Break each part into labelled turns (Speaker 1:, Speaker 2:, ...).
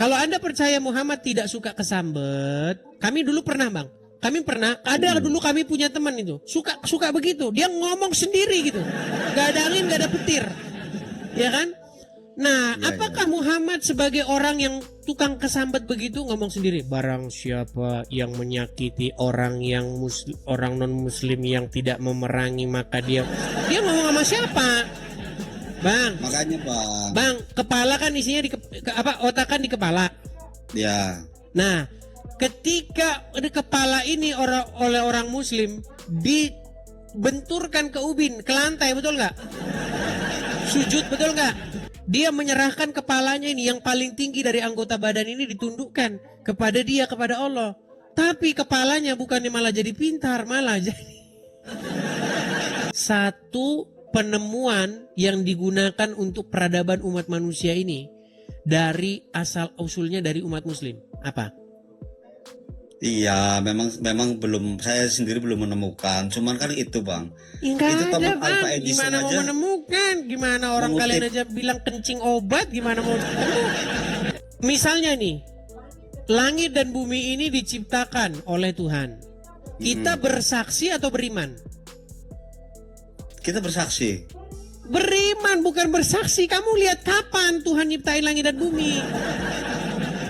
Speaker 1: Kalau Anda percaya Muhammad tidak suka kesambet, kami dulu pernah bang. Kami pernah, ada dulu kami punya teman itu. Suka begitu, dia ngomong sendiri gitu. Gak ada angin, gak ada petir. Ya kan? Nah, apakah Muhammad sebagai orang yang tukang kesambet begitu ngomong sendiri? Barang siapa yang menyakiti orang orang non-muslim yang tidak memerangi maka dia ngomong sama siapa? Bang.
Speaker 2: Makanya bang.
Speaker 1: Bang, kepala kan isinya otak kan di kepala.
Speaker 2: Ya.
Speaker 1: Nah, ketika di kepala ini oleh orang muslim dibenturkan ke ubin, ke lantai, betul nggak? Sujud, betul nggak? Dia menyerahkan kepalanya ini yang paling tinggi dari anggota badan ini ditundukkan kepada dia, kepada Allah. Tapi kepalanya bukannya malah jadi pintar, malah jadi satu penemuan yang digunakan untuk peradaban umat manusia ini dari asal usulnya dari umat muslim. Apa?
Speaker 2: Iya, memang belum, saya sendiri belum menemukan. Cuman kan itu bang.
Speaker 1: Enggak
Speaker 2: itu
Speaker 1: ada bang. Gimana mau menemukan? Gimana orang kalian aja bilang kencing obat? Gimana mau ketemu? Misalnya nih, langit dan bumi ini diciptakan oleh Tuhan. Kita bersaksi atau beriman?
Speaker 2: Kita bersaksi.
Speaker 1: Beriman bukan bersaksi. Kamu lihat kapan Tuhan nyiptain langit dan bumi?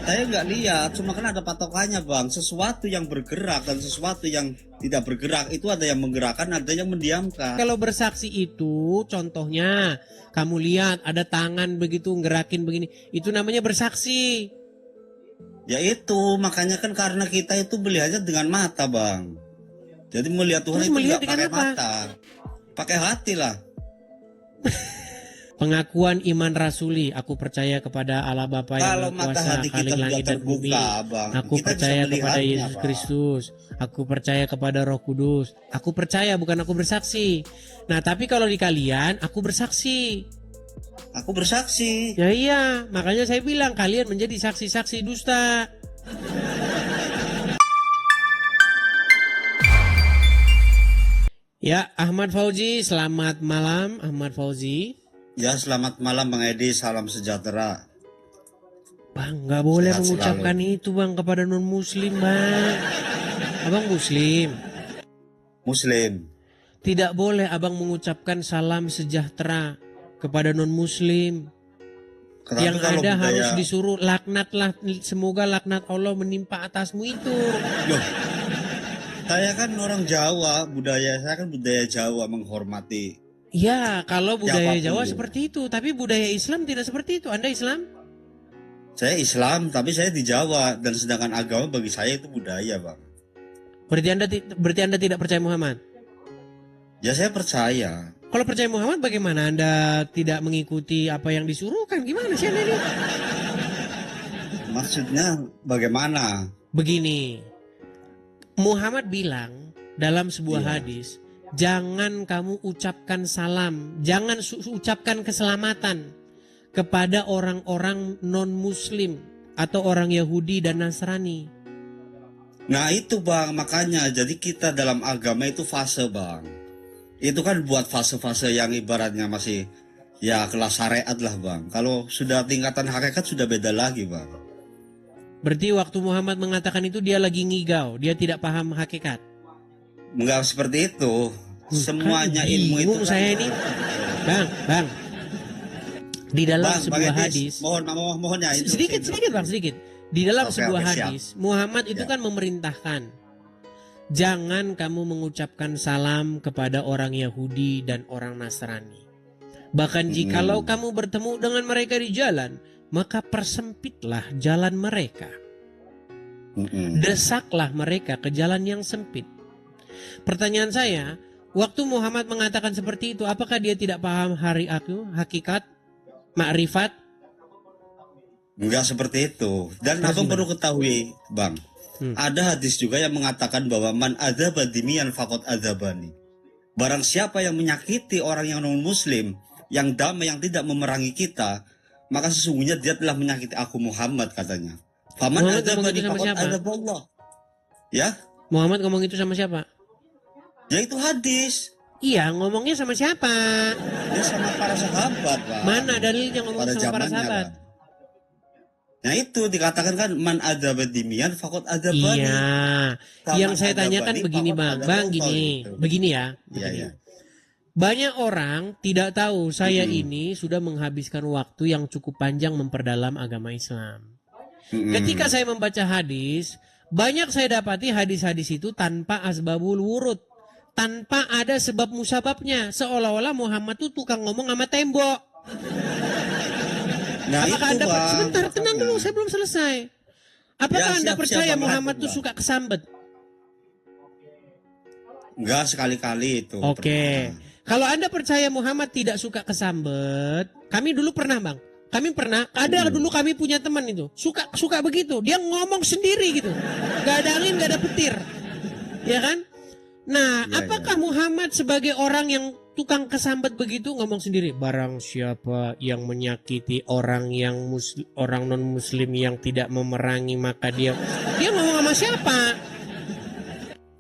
Speaker 2: Saya nggak lihat, cuma kan ada patokannya bang. Sesuatu yang bergerak dan sesuatu yang tidak bergerak itu ada yang menggerakkan, ada yang mendiamkan.
Speaker 1: Kalau bersaksi itu, contohnya kamu lihat ada tangan begitu ngerakin begini, itu namanya bersaksi.
Speaker 2: Ya itu, makanya kan karena kita itu melihatnya dengan mata bang. Jadi melihat Tuhan itu nggak pakai mata, pakai hati lah.
Speaker 1: Pengakuan iman rasuli, aku percaya kepada Allah Bapa yang Maha Kuasa, Khalik langit dan bumi. Aku percaya kepada Yesus Kristus. Aku percaya kepada Roh Kudus. Aku percaya, bukan aku bersaksi. Nah, tapi kalau di kalian, aku bersaksi.
Speaker 2: Aku bersaksi.
Speaker 1: Ya iya, makanya saya bilang kalian menjadi saksi-saksi dusta. Ya, Ahmad Fauzi, selamat malam Ahmad Fauzi.
Speaker 2: Ya, selamat malam Bang Edi, salam sejahtera.
Speaker 1: Bang, nggak boleh mengucapkan itu bang kepada non muslim bang. Abang muslim.
Speaker 2: Muslim.
Speaker 1: Tidak boleh abang mengucapkan salam sejahtera kepada non muslim. Yang ada harus disuruh laknatlah, semoga laknat Allah menimpa atasmu itu.
Speaker 2: Loh, saya kan orang Jawa, budaya saya kan budaya Jawa menghormati.
Speaker 1: Ya, kalau budaya Jawa seperti itu, tapi budaya Islam tidak seperti itu. Anda Islam?
Speaker 2: Saya Islam, tapi saya di Jawa, dan sedangkan agama bagi saya itu budaya, bang.
Speaker 1: Berarti Anda tidak percaya Muhammad?
Speaker 2: Ya, saya percaya.
Speaker 1: Kalau percaya Muhammad, bagaimana Anda tidak mengikuti apa yang disuruhkan? Gimana sih Anda ini?
Speaker 2: Maksudnya bagaimana?
Speaker 1: Begini, Muhammad bilang dalam sebuah hadis, jangan kamu ucapkan salam, jangan ucapkan keselamatan kepada orang-orang non-muslim atau orang Yahudi dan Nasrani.
Speaker 2: Nah itu bang, makanya jadi kita dalam agama itu fase bang. Itu kan buat fase-fase yang ibaratnya masih ya kelas syariat lah bang. Kalau sudah tingkatan hakikat sudah beda lagi bang.
Speaker 1: Berarti waktu Muhammad mengatakan itu dia lagi ngigau, dia tidak paham hakikat.
Speaker 2: Enggak seperti itu. Semuanya
Speaker 1: kan
Speaker 2: ilmu itu
Speaker 1: saya ini. Bang. Di dalam sebuah hadis.
Speaker 2: Mohon ya itu.
Speaker 1: Sedikit Bang, sedikit. Di dalam sebuah hadis, Muhammad itu kan memerintahkan, jangan kamu mengucapkan salam kepada orang Yahudi dan orang Nasrani. Bahkan jikalau kamu bertemu dengan mereka di jalan, maka persempitlah jalan mereka. Desaklah mereka ke jalan yang sempit. Pertanyaan saya, waktu Muhammad mengatakan seperti itu, apakah dia tidak paham hakikat, makrifat?
Speaker 2: Enggak seperti itu. Dan abang perlu ketahui, bang, ada hadis juga yang mengatakan bahwa man adzaba dimiyan faqad adzabani. Barang siapa yang menyakiti orang yang non-muslim, yang damai, yang tidak memerangi kita, maka sesungguhnya dia telah menyakiti aku Muhammad, katanya. Faman adzabani faqad adzaballah. Ya?
Speaker 1: Muhammad ngomong itu sama siapa?
Speaker 2: Ya itu hadis.
Speaker 1: Iya, ngomongnya sama siapa?
Speaker 2: Ya sama para sahabat, Pak.
Speaker 1: Mana dalilnya ngomong sama para sahabat?
Speaker 2: Pak. Nah itu dikatakan kan man adzaba dimian fakot adzabani.
Speaker 1: Iya. Yang
Speaker 2: Taman
Speaker 1: saya tanyakan
Speaker 2: adzabani
Speaker 1: begini
Speaker 2: fakot
Speaker 1: Bang. Bang
Speaker 2: adzabani
Speaker 1: gini.
Speaker 2: gitu.
Speaker 1: Begini ya.
Speaker 2: Iya
Speaker 1: Begini.
Speaker 2: ya.
Speaker 1: Banyak orang tidak tahu saya
Speaker 2: Mm-mm.
Speaker 1: ini sudah menghabiskan waktu yang cukup panjang memperdalam agama Islam.
Speaker 2: Mm-mm.
Speaker 1: Ketika saya membaca hadis, banyak saya dapati hadis-hadis itu tanpa asbabul wurud. Tanpa ada sebab musababnya. Seolah-olah Muhammad itu tukang ngomong sama tembok.
Speaker 2: Nah
Speaker 1: Apakah
Speaker 2: itu
Speaker 1: Anda
Speaker 2: bang.
Speaker 1: sebentar tenang
Speaker 2: makanya.
Speaker 1: dulu, saya belum selesai. Apakah
Speaker 2: Ya,
Speaker 1: Anda
Speaker 2: siap,
Speaker 1: percaya
Speaker 2: Bang,
Speaker 1: Muhammad
Speaker 2: lanjut,
Speaker 1: itu
Speaker 2: Bang.
Speaker 1: suka kesambet?
Speaker 2: Enggak sekali-kali itu.
Speaker 1: Oke. Kalau Anda percaya Muhammad tidak suka kesambet, kami dulu pernah, Bang. Kami pernah, ada dulu kami punya teman itu. Suka begitu. Dia ngomong sendiri gitu. Gak ada angin, gak ada petir. Ya kan? Nah,
Speaker 2: Ya,
Speaker 1: apakah Muhammad sebagai orang yang tukang kesambet begitu ngomong sendiri? Barang siapa yang menyakiti orang orang non muslim yang tidak memerangi maka dia ngomong sama siapa?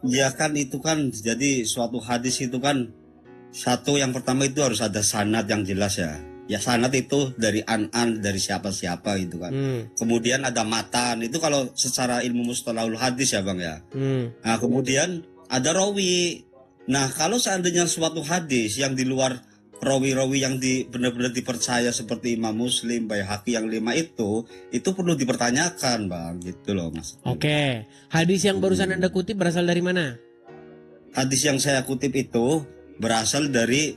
Speaker 2: Ya kan itu kan jadi suatu hadis itu kan satu yang pertama itu harus ada sanad yang jelas ya. Ya sanad itu dari an dari siapa-siapa gitu kan. Kemudian ada matan itu kalau secara ilmu mustalahul hadis ya Bang ya. Nah kemudian ada rawi. Nah kalau seandainya suatu hadis yang di luar rawi-rawi yang benar-benar dipercaya seperti Imam Muslim, Baihaqi yang 5 itu perlu dipertanyakan Bang gitu loh Mas.
Speaker 1: Oke, hadis yang barusan Anda kutip berasal dari mana?
Speaker 2: Hadis yang saya kutip itu berasal dari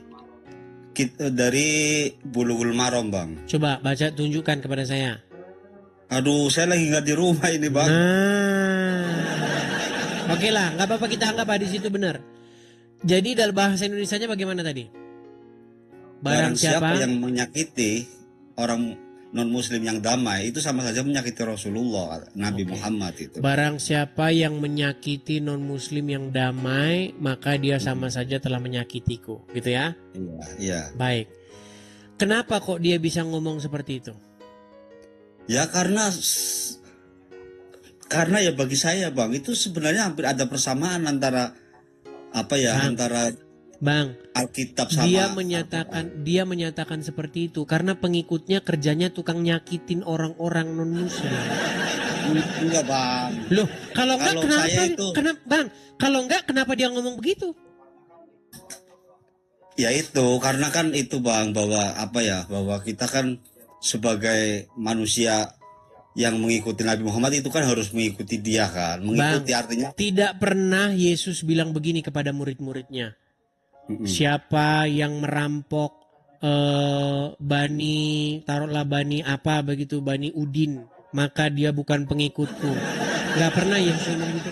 Speaker 2: Bulughul Maram Bang.
Speaker 1: Coba baca tunjukkan kepada saya.
Speaker 2: Aduh saya lagi nggak di rumah ini Bang.
Speaker 1: Nah, oke lah, nggak apa-apa kita anggap hadis itu benar. Jadi dalam bahasa Indonesianya bagaimana tadi?
Speaker 2: Barang siapa yang menyakiti orang non muslim yang damai itu sama saja menyakiti Rasulullah Nabi Muhammad itu.
Speaker 1: Barang siapa yang menyakiti non muslim yang damai maka dia sama saja telah menyakitiku, gitu ya?
Speaker 2: Iya, iya.
Speaker 1: Baik. Kenapa kok dia bisa ngomong seperti itu?
Speaker 2: Ya karena ya bagi saya Bang itu sebenarnya hampir ada persamaan antara antara
Speaker 1: Bang,
Speaker 2: Alkitab sama
Speaker 1: dia menyatakan seperti itu karena pengikutnya kerjanya tukang nyakitin orang-orang non muslim.
Speaker 2: Enggak Bang.
Speaker 1: Loh, kalau enggak
Speaker 2: Bang,
Speaker 1: kalau enggak kenapa dia ngomong begitu?
Speaker 2: Ya itu karena kan itu Bang bahwa bahwa kita kan sebagai manusia yang mengikuti Nabi Muhammad itu kan harus mengikuti dia kan. Mengikuti
Speaker 1: Bang,
Speaker 2: artinya
Speaker 1: tidak pernah Yesus bilang begini kepada murid-muridnya. Siapa yang merampok Bani apa begitu, Bani Udin, maka dia bukan pengikutku. Gak pernah Yesus ngomong gitu.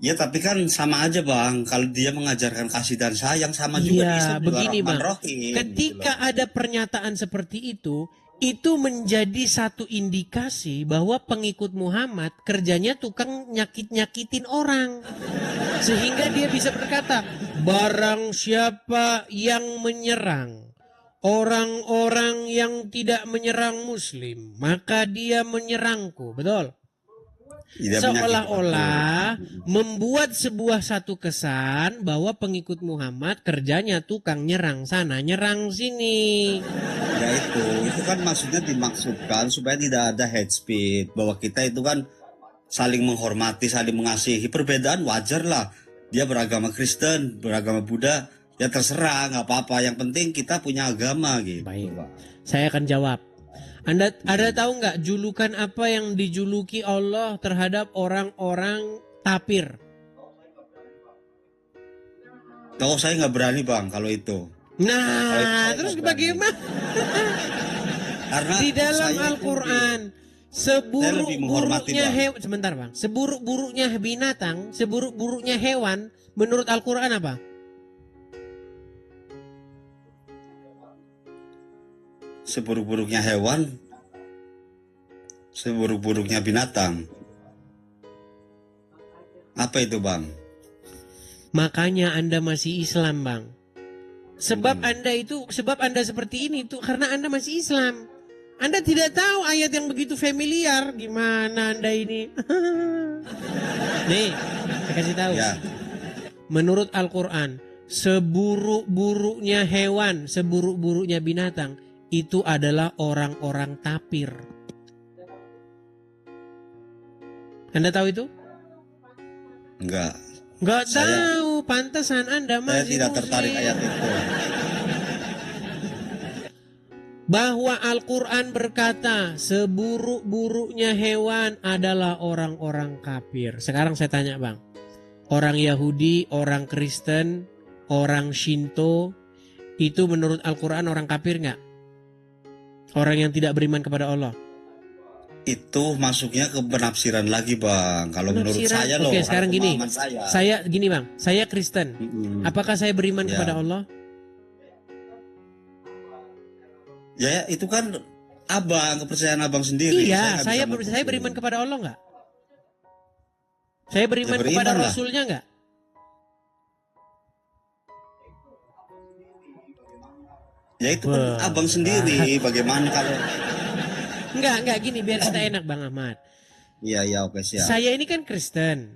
Speaker 2: Ya tapi kan sama aja Bang, kalau dia mengajarkan kasih dan sayang sama juga
Speaker 1: Iya, begini Bang.
Speaker 2: Rahim,
Speaker 1: Ketika ada pernyataan seperti itu menjadi satu indikasi bahwa pengikut Muhammad kerjanya tukang nyakit-nyakitin orang. Sehingga dia bisa berkata, barang siapa yang menyerang orang-orang yang tidak menyerang Muslim, maka dia menyerangku. Betul? Seolah-olah membuat satu kesan bahwa pengikut Muhammad kerjanya tukang nyerang sana, nyerang sini.
Speaker 2: Ya itu kan maksudnya dimaksudkan supaya tidak ada hate speech, bahwa kita itu kan saling menghormati, saling mengasihi. Perbedaan wajar lah. Dia beragama Kristen, beragama Buddha, ya terserah, nggak apa-apa. Yang penting kita punya agama gitu.
Speaker 1: Baik, saya akan jawab. Anda tahu nggak julukan apa yang dijuluki Allah terhadap orang-orang kafir?
Speaker 2: Tahu saya nggak berani Bang kalau itu.
Speaker 1: Nah, terus bagaimana?
Speaker 2: Karena
Speaker 1: di dalam Al-Quran seburuk-buruknya hewan, sebentar Bang, seburuk-buruknya binatang, seburuk-buruknya hewan menurut Al-Quran apa?
Speaker 2: Seburuk-buruknya hewan, seburuk-buruknya binatang. Apa itu Bang?
Speaker 1: Makanya Anda masih Islam Bang. Sebab Anda seperti ini tuh karena Anda masih Islam. Anda tidak tahu ayat yang begitu familiar. Gimana Anda ini? Nih, saya kasih tahu. Ya. Menurut Al-Quran, seburuk-buruknya hewan, seburuk-buruknya binatang, itu adalah orang-orang tapir. Anda tahu itu?
Speaker 2: Enggak.
Speaker 1: Nggak
Speaker 2: Saya-
Speaker 1: tahu, pantesan Anda
Speaker 2: Saya
Speaker 1: masih
Speaker 2: tidak tertarik
Speaker 1: muslim.
Speaker 2: ayat itu.
Speaker 1: Bahwa Al-Quran berkata seburuk-buruknya hewan adalah orang-orang kafir. Sekarang saya tanya bang, orang Yahudi, orang Kristen, orang Shinto, itu menurut Al-Quran orang kafir nggak? Orang yang tidak beriman kepada Allah.
Speaker 2: Itu masuknya ke penafsiran lagi bang. Kalau menurut
Speaker 1: Penafsiran.
Speaker 2: saya loh.
Speaker 1: Oke, sekarang gini.
Speaker 2: pemahaman saya.
Speaker 1: Saya gini bang, saya Kristen.
Speaker 2: Mm-mm.
Speaker 1: Apakah saya beriman
Speaker 2: Ya.
Speaker 1: kepada Allah?
Speaker 2: Ya itu kan abang, kepercayaan abang sendiri.
Speaker 1: Iya,
Speaker 2: nggak
Speaker 1: saya
Speaker 2: bisa
Speaker 1: saya
Speaker 2: memukul.
Speaker 1: beriman kepada Allah nggak? Saya beriman
Speaker 2: Ya, beriman
Speaker 1: kepada
Speaker 2: lah.
Speaker 1: Rasulnya nggak?
Speaker 2: Ya itu kan
Speaker 1: Wah.
Speaker 2: abang sendiri. Bagaimana kalau?
Speaker 1: Enggak gini biar kita enak Bang Ahmad.
Speaker 2: Iya oke siap.
Speaker 1: Saya ini kan Kristen.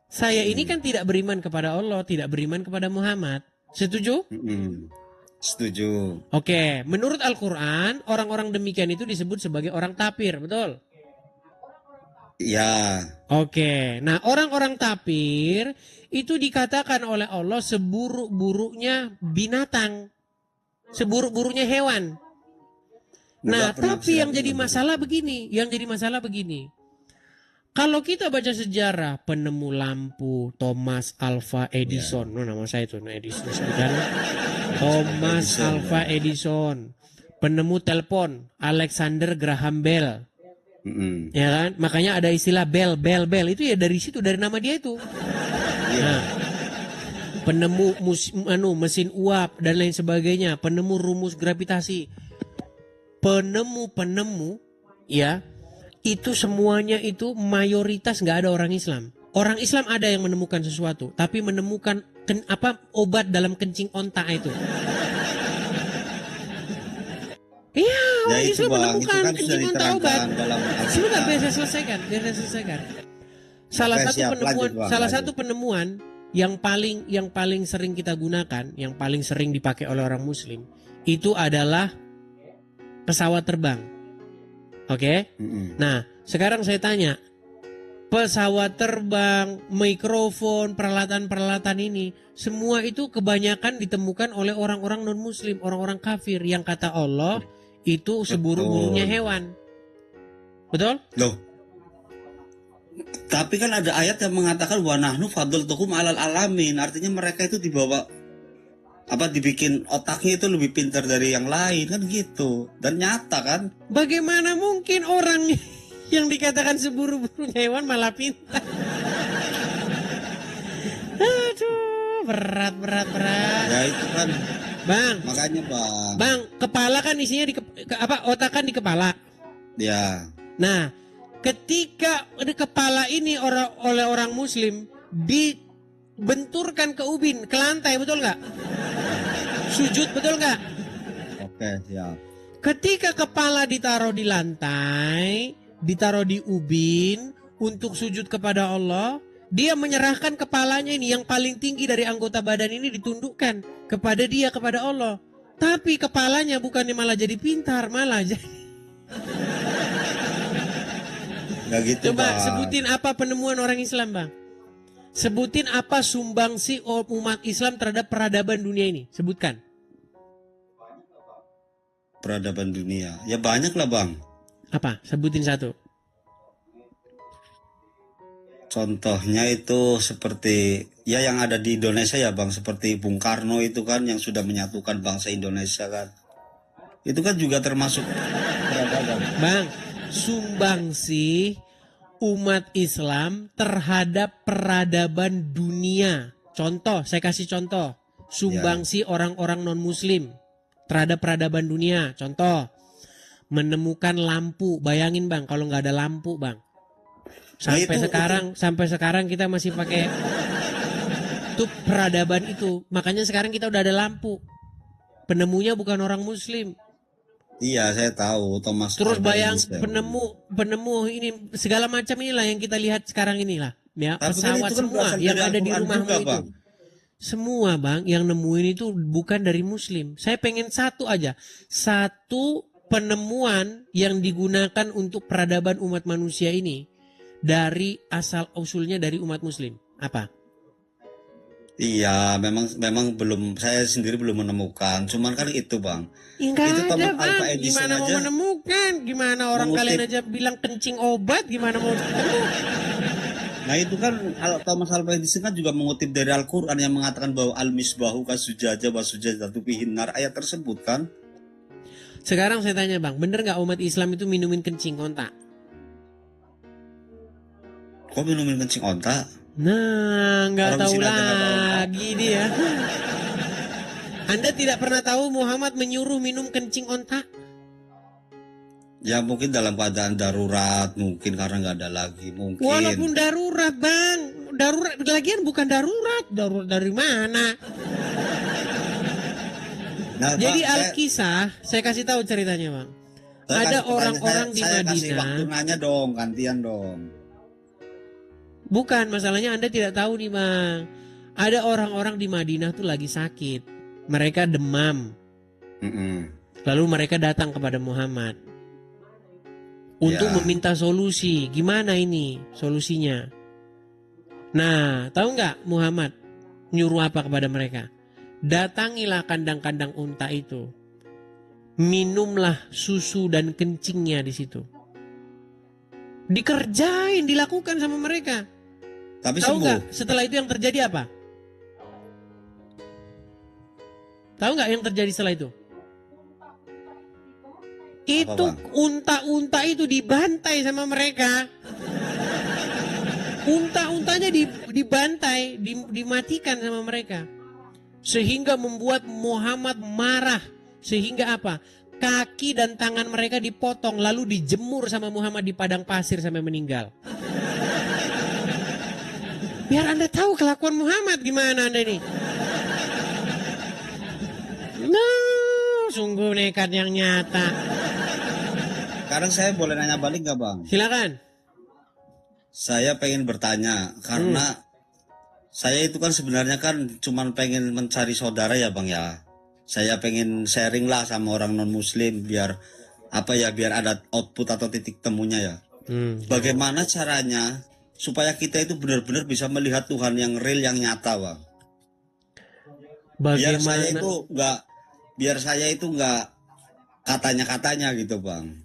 Speaker 1: Saya ini kan tidak beriman kepada Allah, tidak beriman kepada Muhammad. Setuju?
Speaker 2: Mm-mm. Setuju.
Speaker 1: Oke, menurut Al-Quran, orang-orang demikian itu disebut sebagai orang tapir, betul?
Speaker 2: Ya.
Speaker 1: Oke, nah orang-orang tapir itu dikatakan oleh Allah seburuk-buruknya binatang, seburuk-buruknya hewan. Nah,
Speaker 2: Enggak pernah
Speaker 1: tapi yang
Speaker 2: bisa
Speaker 1: jadi masalah begini, kalau kita baca sejarah penemu lampu Thomas Alva Edison,
Speaker 2: Ya.
Speaker 1: nama saya itu, Edison, kan? Thomas Alva Edison, penemu telepon Alexander Graham Bell.
Speaker 2: Mm-mm.
Speaker 1: Ya kan, makanya ada istilah bel itu ya dari situ, dari nama dia itu. Nah, penemu mesin uap dan lain sebagainya, penemu rumus gravitasi, penemu ya itu semuanya itu mayoritas nggak ada orang Islam. Orang Islam ada yang menemukan sesuatu, tapi menemukan obat dalam kencing onta itu. Iya,
Speaker 2: Ya
Speaker 1: orang
Speaker 2: itu
Speaker 1: Islam
Speaker 2: bang, itu
Speaker 1: menemukan
Speaker 2: kan sudah
Speaker 1: kencing onta obat.
Speaker 2: diterangkan dalam
Speaker 1: Sebentar,
Speaker 2: Alkitab.
Speaker 1: biar saya selesaikan. Salah
Speaker 2: Oke,
Speaker 1: satu
Speaker 2: siap.
Speaker 1: penemuan,
Speaker 2: Lanjut, Bang,
Speaker 1: salah
Speaker 2: lanjut.
Speaker 1: satu penemuan yang paling sering kita gunakan, yang paling sering dipakai oleh orang Muslim, itu adalah pesawat terbang. Oke?
Speaker 2: Mm-mm.
Speaker 1: Nah, sekarang saya tanya, pesawat terbang, mikrofon, peralatan-peralatan ini, semua itu kebanyakan ditemukan oleh orang-orang non-Muslim, orang-orang kafir yang kata Allah itu seburuk-buruknya hewan. Betul?
Speaker 2: Loh. Tapi kan ada ayat yang mengatakan wa nahnu fadltukum alal alamin. Artinya mereka itu dibikin otaknya itu lebih pintar dari yang lain kan gitu. Dan nyata kan?
Speaker 1: Bagaimana mungkin orang yang dikatakan seburuk-buruknya hewan malah pintar? Aduh, berat.
Speaker 2: Ya itu kan
Speaker 1: Bang,
Speaker 2: makanya bang.
Speaker 1: kepala kan isinya otak kan di kepala.
Speaker 2: Ya.
Speaker 1: Nah, ketika di kepala ini oleh orang Muslim dibenturkan ke ubin, ke lantai, betul nggak? Sujud, betul nggak?
Speaker 2: Oke siap.
Speaker 1: Ketika kepala ditaruh di lantai, ditaruh di ubin untuk sujud kepada Allah, dia menyerahkan kepalanya ini yang paling tinggi dari anggota badan ini ditundukkan kepada Allah. Tapi kepalanya bukannya malah jadi pintar, malah jadi...
Speaker 2: Gak gitu
Speaker 1: Coba
Speaker 2: bang.
Speaker 1: sebutin apa penemuan orang Islam, Bang. Sebutin apa sumbangsi umat Islam terhadap peradaban dunia ini. Sebutkan.
Speaker 2: Peradaban dunia. Ya banyak lah bang.
Speaker 1: Apa? Sebutin satu.
Speaker 2: Contohnya itu seperti ya yang ada di Indonesia ya bang, seperti Bung Karno itu kan yang sudah menyatukan bangsa Indonesia kan. Itu kan juga termasuk peradaban.
Speaker 1: Bang, sumbangsi umat Islam terhadap peradaban dunia. Contoh, saya kasih contoh. Sumbangsi orang-orang non-muslim terhadap peradaban dunia. Contoh, menemukan lampu. Bayangin bang, kalau nggak ada lampu bang. Sampai sekarang kita masih pakai itu peradaban itu. Makanya sekarang kita udah ada lampu. Penemunya bukan orang Muslim.
Speaker 2: Iya saya tahu Thomas.
Speaker 1: Terus
Speaker 2: Alva
Speaker 1: bayang
Speaker 2: Edison.
Speaker 1: penemu ini segala macam inilah yang kita lihat sekarang inilah. Ya,
Speaker 2: Tapi kan
Speaker 1: pesawat
Speaker 2: itu kan
Speaker 1: semua
Speaker 2: berasal
Speaker 1: yang
Speaker 2: dari
Speaker 1: ada di
Speaker 2: Al-Quran
Speaker 1: rumahmu
Speaker 2: juga,
Speaker 1: itu.
Speaker 2: Bang.
Speaker 1: Semua bang yang nemuin itu bukan dari muslim. Saya pengen satu aja. Satu penemuan yang digunakan untuk peradaban umat manusia ini dari asal usulnya dari umat muslim. Apa?
Speaker 2: Iya, memang belum, saya sendiri belum menemukan. Cuman kan itu bang,
Speaker 1: Ya, nggak
Speaker 2: itu
Speaker 1: ada
Speaker 2: Thomas Alva
Speaker 1: bang.
Speaker 2: Edison
Speaker 1: Gimana mau
Speaker 2: aja
Speaker 1: menemukan? Gimana orang kalian
Speaker 2: mengutip.
Speaker 1: aja bilang kencing obat? Gimana mau ketemu?
Speaker 2: Nah itu kan Thomas Alva Edison kan juga mengutip dari Al-Quran yang mengatakan bahwa al-misbahu kasujaja wa sujadatu fihin nar, ayat tersebut kan.
Speaker 1: Sekarang saya tanya bang, bener nggak umat Islam itu minumin kencing onta?
Speaker 2: Kok minumin kencing onta?
Speaker 1: Nah, nggak
Speaker 2: Orang di
Speaker 1: tahu
Speaker 2: sini aja nggak tahu onta.
Speaker 1: lagi dia. Anda tidak pernah tahu Muhammad menyuruh minum kencing onta?
Speaker 2: Ya mungkin dalam keadaan darurat, mungkin karena nggak ada lagi, mungkin.
Speaker 1: Walaupun darurat bang, darurat lagian bukan darurat, darurat dari mana?
Speaker 2: Nah,
Speaker 1: Jadi
Speaker 2: Pak,
Speaker 1: Alkisah, saya kasih tahu ceritanya bang.
Speaker 2: saya
Speaker 1: Ada
Speaker 2: kasih
Speaker 1: orang-orang di
Speaker 2: saya kasih
Speaker 1: Madinah.
Speaker 2: waktu nanya dong, gantian dong.
Speaker 1: Bukan, masalahnya Anda tidak tahu nih bang. Ada orang-orang di Madinah tuh lagi sakit. Mereka demam.
Speaker 2: Mm-mm.
Speaker 1: Lalu mereka datang kepada Muhammad untuk
Speaker 2: Ya.
Speaker 1: meminta solusi. Gimana ini solusinya? Nah, tahu nggak Muhammad nyuruh apa kepada mereka? Datangilah kandang-kandang unta itu. Minumlah susu dan kencingnya di situ. Dikerjain, dilakukan sama mereka.
Speaker 2: Tapi
Speaker 1: Tahu
Speaker 2: sembuh.
Speaker 1: nggak setelah itu yang terjadi apa? Tahu nggak yang terjadi setelah itu? Itu
Speaker 2: Bang?
Speaker 1: unta-unta itu dibantai sama mereka. Unta-untanya dibantai, dimatikan sama mereka. Sehingga membuat Muhammad marah. Sehingga apa? Kaki dan tangan mereka dipotong lalu dijemur sama Muhammad di padang pasir sampai meninggal. Biar Anda tahu kelakuan Muhammad gimana Anda ini. Nah, sungguh nekat yang nyata.
Speaker 2: Sekarang saya boleh nanya balik nggak bang?
Speaker 1: Silakan.
Speaker 2: Saya pengen bertanya karena saya itu kan sebenarnya kan cuman pengen mencari saudara ya bang ya. Saya pengen sharing lah sama orang non muslim biar apa ya, biar ada output atau titik temunya ya. Bagaimana caranya supaya kita itu benar-benar bisa melihat Tuhan yang real, yang nyata bang. Biar saya itu nggak katanya-katanya gitu bang.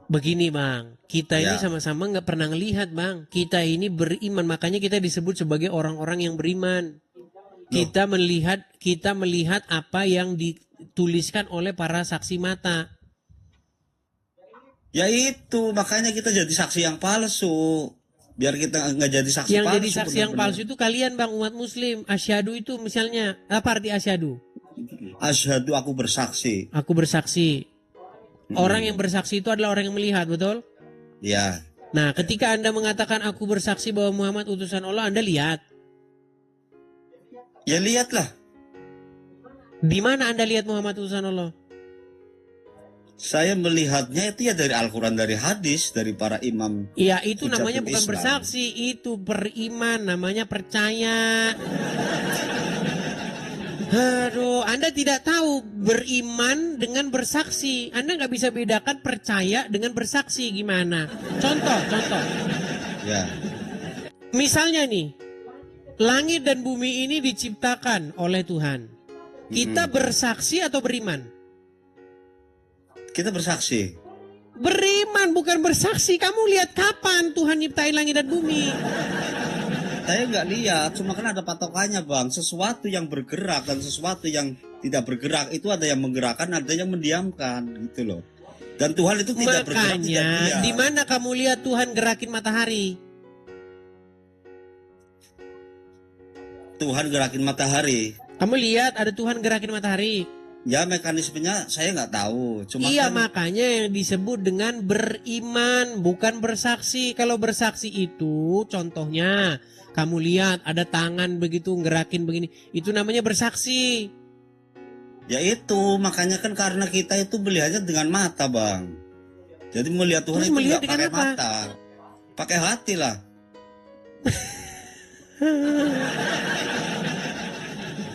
Speaker 1: Begini bang, kita ini
Speaker 2: Ya.
Speaker 1: sama-sama nggak pernah ngelihat bang. Kita ini beriman, makanya kita disebut sebagai orang-orang yang beriman. Kita melihat apa yang dituliskan oleh para saksi mata.
Speaker 2: Ya itu makanya kita jadi saksi yang palsu. Biar kita nggak jadi saksi
Speaker 1: Yang
Speaker 2: palsu.
Speaker 1: jadi saksi yang palsu itu kalian bang, umat muslim. Asyhadu itu misalnya, apa arti asyhadu?
Speaker 2: Asyhadu, aku bersaksi.
Speaker 1: Aku bersaksi. Orang yang bersaksi itu adalah orang yang melihat, betul?
Speaker 2: Ya.
Speaker 1: Nah, ketika Anda mengatakan aku bersaksi bahwa Muhammad utusan Allah, Anda lihat.
Speaker 2: Ya lihatlah.
Speaker 1: Di mana Anda lihat Muhammad utusan Allah?
Speaker 2: Saya melihatnya itu ya dari Al-Quran, dari hadis, dari para imam.
Speaker 1: Ya, itu
Speaker 2: Hujatul
Speaker 1: namanya bukan
Speaker 2: Islam.
Speaker 1: bersaksi, itu beriman, namanya percaya. Aduh, Anda tidak tahu beriman dengan bersaksi. Anda nggak bisa bedakan percaya dengan bersaksi gimana. Contoh.
Speaker 2: Ya.
Speaker 1: Misalnya nih, langit dan bumi ini diciptakan oleh Tuhan. Kita bersaksi atau beriman?
Speaker 2: Kita bersaksi.
Speaker 1: Beriman bukan bersaksi. Kamu lihat kapan Tuhan nyiptain langit dan bumi?
Speaker 2: Saya nggak lihat, cuma kan ada patokannya bang. Sesuatu yang bergerak dan sesuatu yang tidak bergerak itu ada yang menggerakkan, ada yang mendiamkan gitu loh. Dan Tuhan itu tidak bergerak, tidak
Speaker 1: Makanya,
Speaker 2: diam.
Speaker 1: di mana kamu lihat Tuhan gerakin matahari?
Speaker 2: Tuhan gerakin matahari.
Speaker 1: Kamu lihat ada Tuhan gerakin matahari?
Speaker 2: Ya mekanismenya saya nggak tahu. Cuma
Speaker 1: Iya,
Speaker 2: kan
Speaker 1: makanya yang disebut dengan beriman, bukan bersaksi. Kalau bersaksi itu contohnya, kamu lihat ada tangan begitu gerakin begini, itu namanya bersaksi.
Speaker 2: ya itu makanya kan karena kita itu melihatnya dengan mata bang. Jadi melihat Tuhan
Speaker 1: Terus
Speaker 2: itu
Speaker 1: melihat
Speaker 2: nggak
Speaker 1: dengan
Speaker 2: pakai
Speaker 1: apa?
Speaker 2: mata, pakai hati lah.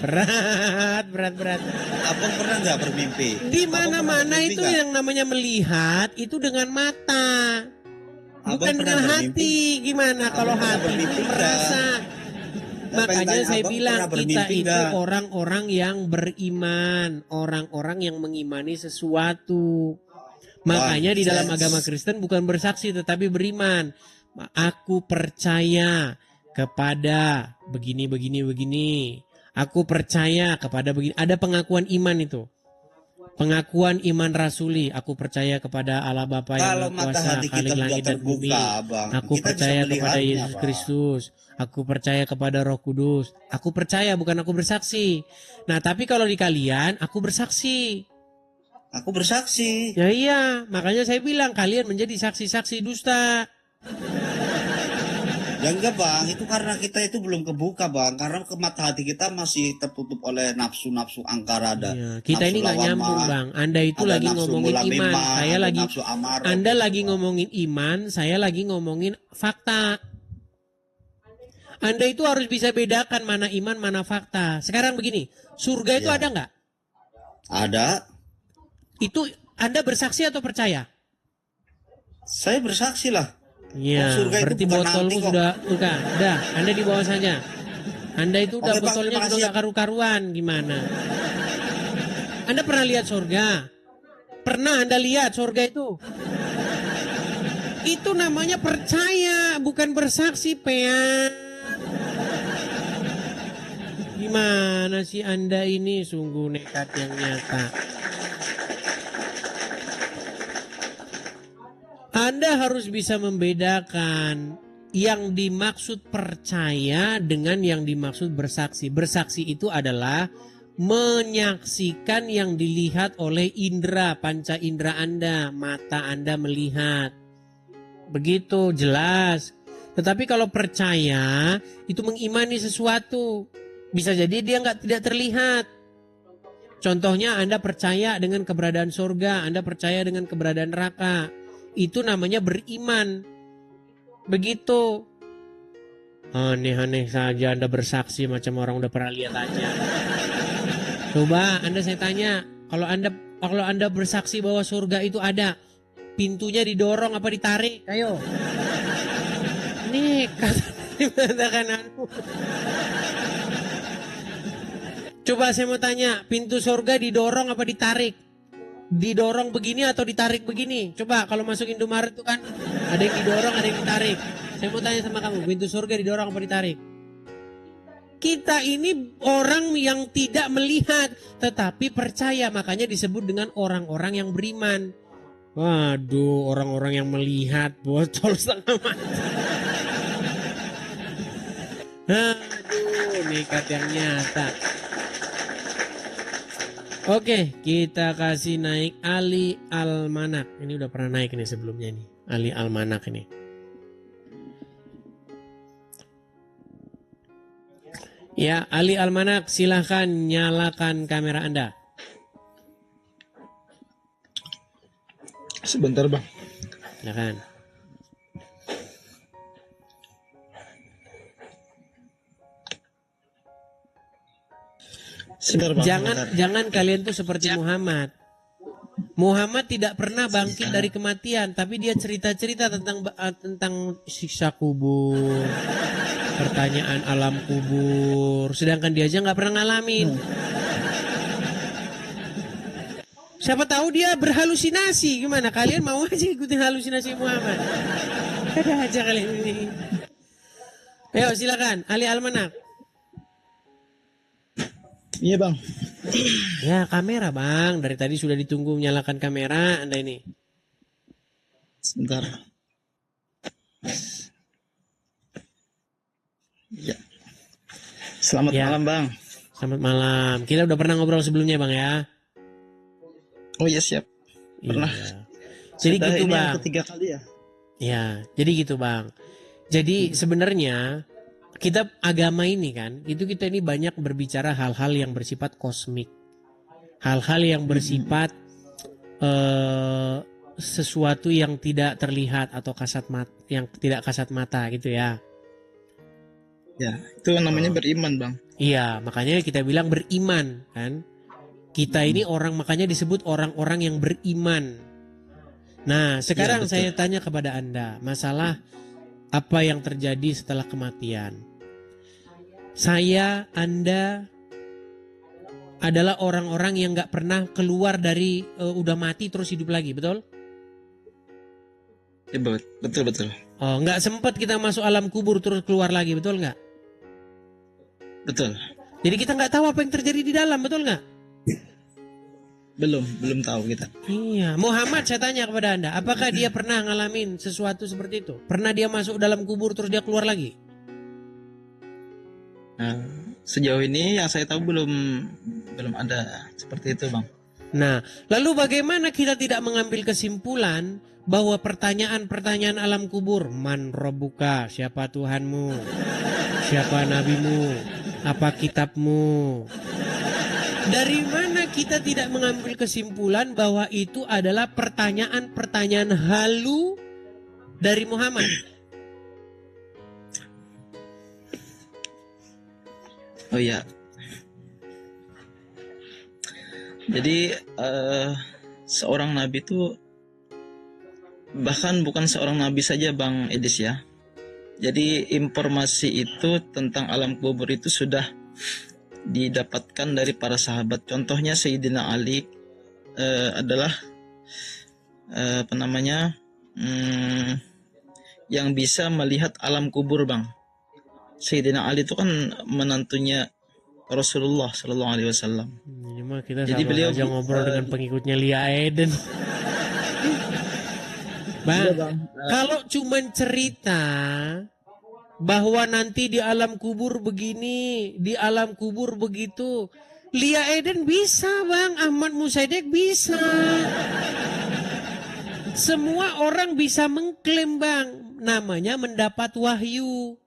Speaker 1: Berat.
Speaker 2: Abang pernah nggak bermimpi?
Speaker 1: Di
Speaker 2: Abang pernah
Speaker 1: mana-mana
Speaker 2: bermimpi
Speaker 1: itu
Speaker 2: nggak?
Speaker 1: yang namanya melihat itu dengan mata,
Speaker 2: Abang
Speaker 1: bukan
Speaker 2: pernah
Speaker 1: dengan
Speaker 2: bermimpi?
Speaker 1: hati. Gimana kalau
Speaker 2: Abang pernah
Speaker 1: hati itu
Speaker 2: bermimpi nggak?
Speaker 1: merasa?
Speaker 2: Saya pengen
Speaker 1: Makanya
Speaker 2: tanya,
Speaker 1: saya
Speaker 2: abang
Speaker 1: bilang
Speaker 2: pernah
Speaker 1: kita
Speaker 2: bermimpi
Speaker 1: itu
Speaker 2: nggak?
Speaker 1: orang-orang yang beriman, orang-orang yang mengimani sesuatu.
Speaker 2: Bang,
Speaker 1: Makanya di dalam
Speaker 2: saya
Speaker 1: agama Kristen bukan bersaksi tetapi beriman. Aku percaya kepada begini. Aku percaya kepada begini. Ada pengakuan iman itu. Pengakuan iman rasuli. Aku percaya kepada Allah Bapa yang
Speaker 2: kalau
Speaker 1: Maha
Speaker 2: mata
Speaker 1: Kuasa,
Speaker 2: hati kita
Speaker 1: Khalik
Speaker 2: sudah
Speaker 1: langit dan bumi.
Speaker 2: terbuka, bang,
Speaker 1: Aku
Speaker 2: kita bisa
Speaker 1: percaya kepada
Speaker 2: melihatnya,
Speaker 1: Yesus
Speaker 2: bang.
Speaker 1: Kristus. Aku percaya kepada Roh Kudus. Aku percaya, bukan aku bersaksi. Nah, tapi kalau di kalian, aku bersaksi.
Speaker 2: Aku bersaksi.
Speaker 1: Ya iya, makanya saya bilang kalian menjadi saksi-saksi dusta.
Speaker 2: Ya enggak bang, itu karena kita itu belum kebuka bang, karena ke mata hati kita masih tertutup oleh nafsu-nafsu angkara, ada
Speaker 1: Iya, kita
Speaker 2: nafsu
Speaker 1: ini nggak nyambung
Speaker 2: lawamah,
Speaker 1: bang. Anda itu
Speaker 2: ada
Speaker 1: lagi
Speaker 2: nafsu
Speaker 1: ngomongin iman,
Speaker 2: mulamimah,
Speaker 1: saya
Speaker 2: ada
Speaker 1: lagi,
Speaker 2: nafsu amarah
Speaker 1: Anda
Speaker 2: gitu
Speaker 1: lagi
Speaker 2: bang.
Speaker 1: ngomongin iman, saya lagi ngomongin fakta. Anda itu harus bisa bedakan mana iman, mana fakta. Sekarang begini, surga itu
Speaker 2: Ya,
Speaker 1: ada nggak?
Speaker 2: ada.
Speaker 1: Itu Anda bersaksi atau percaya?
Speaker 2: Saya bersaksi lah.
Speaker 1: Iya,
Speaker 2: Surga itu
Speaker 1: berarti
Speaker 2: bukan nanti
Speaker 1: botolmu
Speaker 2: kok.
Speaker 1: sudah, udah, Anda di bawah saja. Anda itu udah
Speaker 2: Oke bang,
Speaker 1: botolnya
Speaker 2: terima
Speaker 1: sudah
Speaker 2: kasih ya.
Speaker 1: nggak karu-karuan, gimana? Anda pernah lihat surga? Pernah Anda lihat surga itu? Itu namanya percaya, bukan bersaksi, Pea. Gimana sih Anda ini sungguh nekat yang nyata. Anda harus bisa membedakan yang dimaksud percaya dengan yang dimaksud bersaksi. Bersaksi itu adalah menyaksikan yang dilihat oleh indera, panca indera Anda, mata Anda melihat. Begitu jelas. Tetapi kalau percaya itu mengimani sesuatu. Bisa jadi dia tidak terlihat. Contohnya Anda percaya dengan keberadaan surga, Anda percaya dengan keberadaan neraka. Itu namanya beriman. Begitu. Aneh-aneh saja Anda bersaksi macam orang udah pernah lihat aja. Coba Anda saya tanya, kalau Anda bersaksi bahwa surga itu ada, pintunya didorong apa ditarik? Ayo. Nih katakan aku. Coba saya mau tanya, pintu surga didorong apa ditarik? Didorong begini atau ditarik begini? Coba kalau masuk Indomaret itu kan ada yang didorong, ada yang ditarik. Saya mau tanya sama kamu, pintu surga didorong apa ditarik? Kita ini orang yang tidak melihat tetapi percaya, makanya disebut dengan orang-orang yang beriman. Waduh, orang-orang yang melihat botol setengah mati. Aduh, nekat yang nyata. Oke, kita kasih naik Ali Almanak. Ini udah pernah naik nih sebelumnya nih. Ali Almanak ini. Ya, Ali Almanak, silahkan nyalakan kamera Anda.
Speaker 3: Sebentar bang.
Speaker 1: Silakan.
Speaker 3: Sebentar bang.
Speaker 1: Jangan kalian tuh seperti Muhammad. Muhammad tidak pernah bangkit dari kematian, tapi dia cerita-cerita tentang siksa kubur, pertanyaan alam kubur, sedangkan dia aja nggak pernah ngalamin. Siapa tahu dia berhalusinasi, gimana? Kalian mau aja ikutin halusinasi Muhammad? Ada aja kalian ini. Ayo silakan, Ali Almanak.
Speaker 3: Iya bang.
Speaker 1: Ya kamera bang, dari tadi sudah ditunggu menyalakan kamera Anda ini.
Speaker 3: Sebentar. Ya. Selamat
Speaker 1: Ya.
Speaker 3: malam bang.
Speaker 1: Selamat malam. Kita udah pernah ngobrol sebelumnya bang ya.
Speaker 3: Oh iya siap. Pernah.
Speaker 1: Iya. Jadi
Speaker 3: Sudah
Speaker 1: gitu
Speaker 3: ini
Speaker 1: bang.
Speaker 3: yang ketiga kali ya.
Speaker 1: Ya, jadi gitu bang. Jadi sebenarnya kita agama ini kan, itu kita ini banyak berbicara hal-hal yang bersifat kosmik, hal-hal yang bersifat sesuatu yang tidak terlihat atau kasat mata, yang tidak kasat mata gitu ya.
Speaker 3: Ya, itu namanya beriman, Bang.
Speaker 1: Iya, makanya kita bilang beriman kan. Kita ini orang, makanya disebut orang-orang yang beriman. Nah, sekarang
Speaker 3: betul.
Speaker 1: saya tanya kepada Anda, masalah apa yang terjadi setelah kematian. Saya, Anda adalah orang-orang yang gak pernah keluar dari udah mati terus hidup lagi, betul?
Speaker 3: Ya, betul.
Speaker 1: Oh, nggak sempat kita masuk alam kubur terus keluar lagi, betul nggak?
Speaker 3: Betul.
Speaker 1: Jadi kita nggak tahu apa yang terjadi di dalam, betul nggak?
Speaker 3: Belum tahu kita.
Speaker 1: Iya, Muhammad saya tanya kepada Anda, apakah dia pernah ngalamin sesuatu seperti itu? Pernah dia masuk dalam kubur terus dia keluar lagi?
Speaker 3: Nah, sejauh ini yang saya tahu belum ada seperti itu, Bang.
Speaker 1: Nah, lalu bagaimana kita tidak mengambil kesimpulan bahwa pertanyaan-pertanyaan alam kubur, man robbuka, siapa Tuhanmu, siapa nabimu, apa kitabmu? Dari mana kita tidak mengambil kesimpulan bahwa itu adalah pertanyaan-pertanyaan halu dari Muhammad?
Speaker 3: Oh iya. Jadi seorang nabi itu, bahkan bukan seorang nabi saja, Bang Edis ya. Jadi informasi itu tentang alam kubur itu sudah didapatkan dari para sahabat. Contohnya Sayyidina Ali adalah yang bisa melihat alam kubur, Bang. Sayyidina Ali itu kan menantunya Rasulullah Shallallahu Alaihi Wasallam.
Speaker 1: Ini mah kita
Speaker 3: Jadi
Speaker 1: sama
Speaker 3: beliau
Speaker 1: aja ngobrol dengan pengikutnya Lia Eden. Bang, kalau cuman cerita bahwa nanti di alam kubur begini, di alam kubur begitu, Lia Eden bisa, Bang. Ahmad Musaidek bisa. Semua orang bisa mengklaim, Bang. Namanya mendapat wahyu.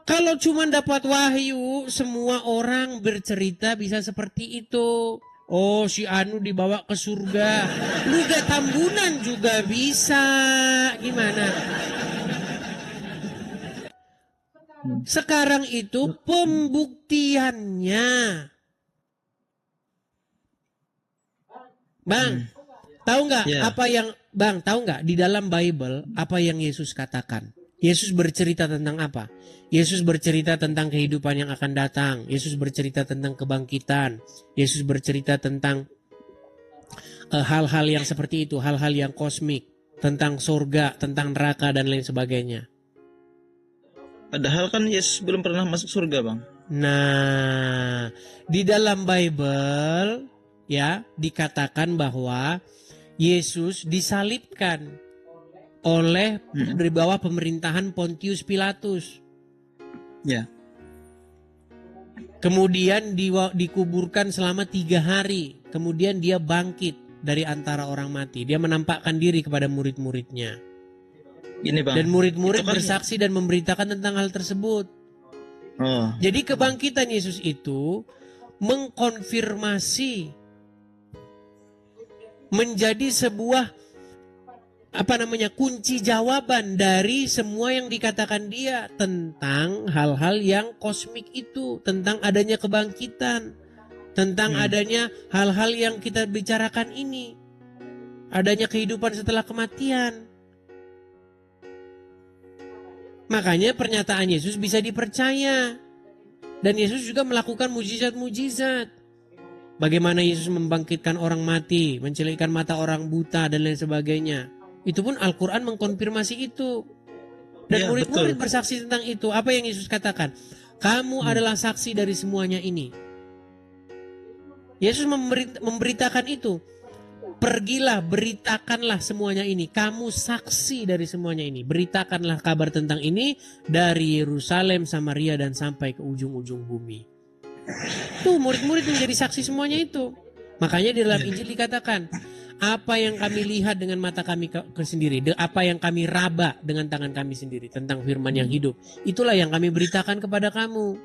Speaker 1: Kalau cuma dapat wahyu, semua orang bercerita bisa seperti itu. Oh, si Anu dibawa ke surga. Luga Tambunan juga bisa. Gimana? Sekarang itu pembuktiannya. Bang, tahu nggak apa yang tahu nggak di dalam Bible apa yang Yesus katakan? Yesus bercerita tentang apa? Yesus bercerita tentang kehidupan yang akan datang. Yesus bercerita tentang kebangkitan. Yesus bercerita tentang hal-hal yang seperti itu, hal-hal yang kosmik, tentang surga, tentang neraka dan lain sebagainya.
Speaker 3: Padahal kan Yesus belum pernah masuk surga, Bang.
Speaker 1: Nah, di dalam Bible ya dikatakan bahwa Yesus disalibkan oleh dari bawah pemerintahan Pontius Pilatus.
Speaker 3: Ya.
Speaker 1: Kemudian dikuburkan selama 3 hari. Kemudian dia bangkit dari antara orang mati. Dia menampakkan diri kepada murid-muridnya.
Speaker 3: Gini, Bang.
Speaker 1: Dan murid-murid bersaksi dan memberitakan tentang hal tersebut.
Speaker 3: Oh.
Speaker 1: Jadi kebangkitan Yesus itu mengkonfirmasi menjadi sebuah kunci jawaban dari semua yang dikatakan dia tentang hal-hal yang kosmik itu, tentang adanya kebangkitan, tentang adanya hal-hal yang kita bicarakan ini, adanya kehidupan setelah kematian. Makanya pernyataan Yesus bisa dipercaya. Dan Yesus juga melakukan mujizat-mujizat. Bagaimana Yesus membangkitkan orang mati, mencelikkan mata orang buta dan lain sebagainya. Itu pun Al-Quran mengkonfirmasi itu. Dan murid-murid bersaksi tentang itu. Apa yang Yesus katakan? Kamu adalah saksi dari semuanya ini. Yesus memberitakan itu. Pergilah, beritakanlah semuanya ini. Kamu saksi dari semuanya ini. Beritakanlah kabar tentang ini dari Yerusalem, Samaria, dan sampai ke ujung-ujung bumi. Tuh, murid-murid menjadi saksi semuanya itu. Makanya di dalam Injil dikatakan, apa yang kami lihat dengan mata kami sendiri, apa yang kami raba dengan tangan kami sendiri tentang firman yang hidup, itulah yang kami beritakan kepada kamu.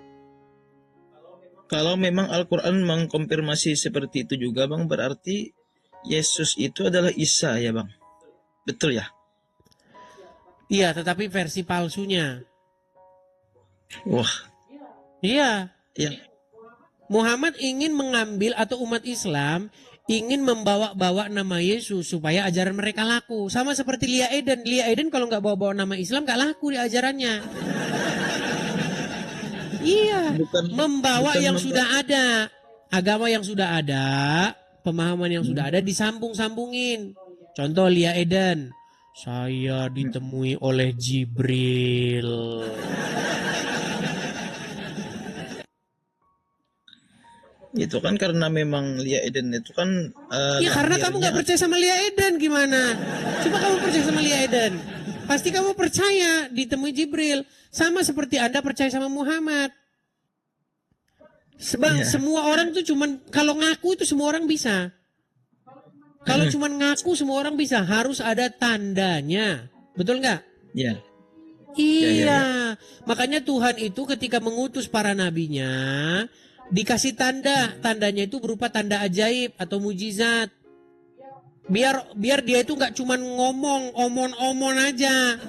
Speaker 3: Kalau memang Al-Quran mengkonfirmasi seperti itu juga, Bang, berarti Yesus itu adalah Isa ya, Bang? Betul ya?
Speaker 1: Iya, tetapi versi palsunya.
Speaker 3: Wah,
Speaker 1: Iya.
Speaker 3: yang
Speaker 1: Muhammad ingin mengambil atau umat Islam ingin membawa-bawa nama Yesus supaya ajaran mereka laku. Sama seperti Lia Eden. Lia Eden kalau nggak bawa-bawa nama Islam nggak laku di ajarannya. Iya, membawa yang sudah ada, agama yang sudah ada, pemahaman yang sudah ada disambung-sambungin. Contoh Lia Eden, saya ditemui oleh Jibril.
Speaker 3: itu kan karena memang Lia Eden itu kan
Speaker 1: Iya karena kamu nggak percaya sama Lia Eden gimana? Coba kamu percaya sama Lia Eden. Pasti kamu percaya ditemui Jibril. Sama seperti Anda percaya sama Muhammad. Sebang semua orang tuh cuman kalau ngaku itu semua orang bisa. Kalau cuman ngaku semua orang bisa. Harus ada tandanya. Betul nggak?
Speaker 3: Iya.
Speaker 1: Iya. Makanya Tuhan itu ketika mengutus para nabinya dikasih tanda. Tandanya itu berupa tanda ajaib atau mujizat. Biar dia itu nggak cuman ngomong omon-omon aja.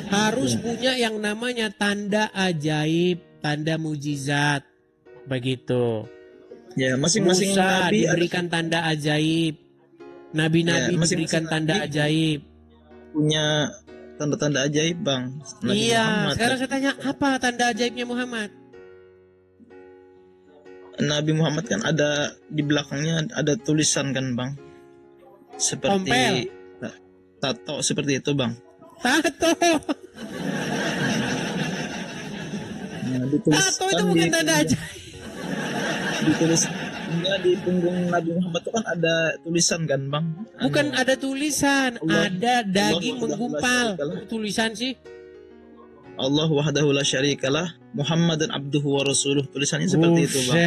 Speaker 1: Harus punya yang namanya tanda ajaib, tanda mujizat. Begitu.
Speaker 3: Ya, masing-masing
Speaker 1: Musa
Speaker 3: nabi
Speaker 1: diberikan tanda ajaib. Nabi-nabi diberikan tanda ajaib.
Speaker 3: punya tanda-tanda ajaib, Bang. Nabi
Speaker 1: Iya,
Speaker 3: Muhammad,
Speaker 1: sekarang saya tanya apa tanda ajaibnya Muhammad?
Speaker 3: Nabi Muhammad kan ada di belakangnya ada tulisan kan, Bang? Seperti
Speaker 1: Ompel.
Speaker 3: tato seperti itu, Bang.
Speaker 1: Tato.
Speaker 3: Nah,
Speaker 1: Tato itu bukan tanda ajaib.
Speaker 3: Ditulis enggak di punggung Nabi Muhammad itu kan ada tulisan kan, Bang?
Speaker 1: Bukan ada tulisan, ada daging
Speaker 3: Allah
Speaker 1: menggumpal.
Speaker 3: Allah
Speaker 1: Tulisan sih.
Speaker 3: Allah wahdahu la syarikalah Muhammadan abduhu wa rasuluh, tulisannya seperti itu, Bang.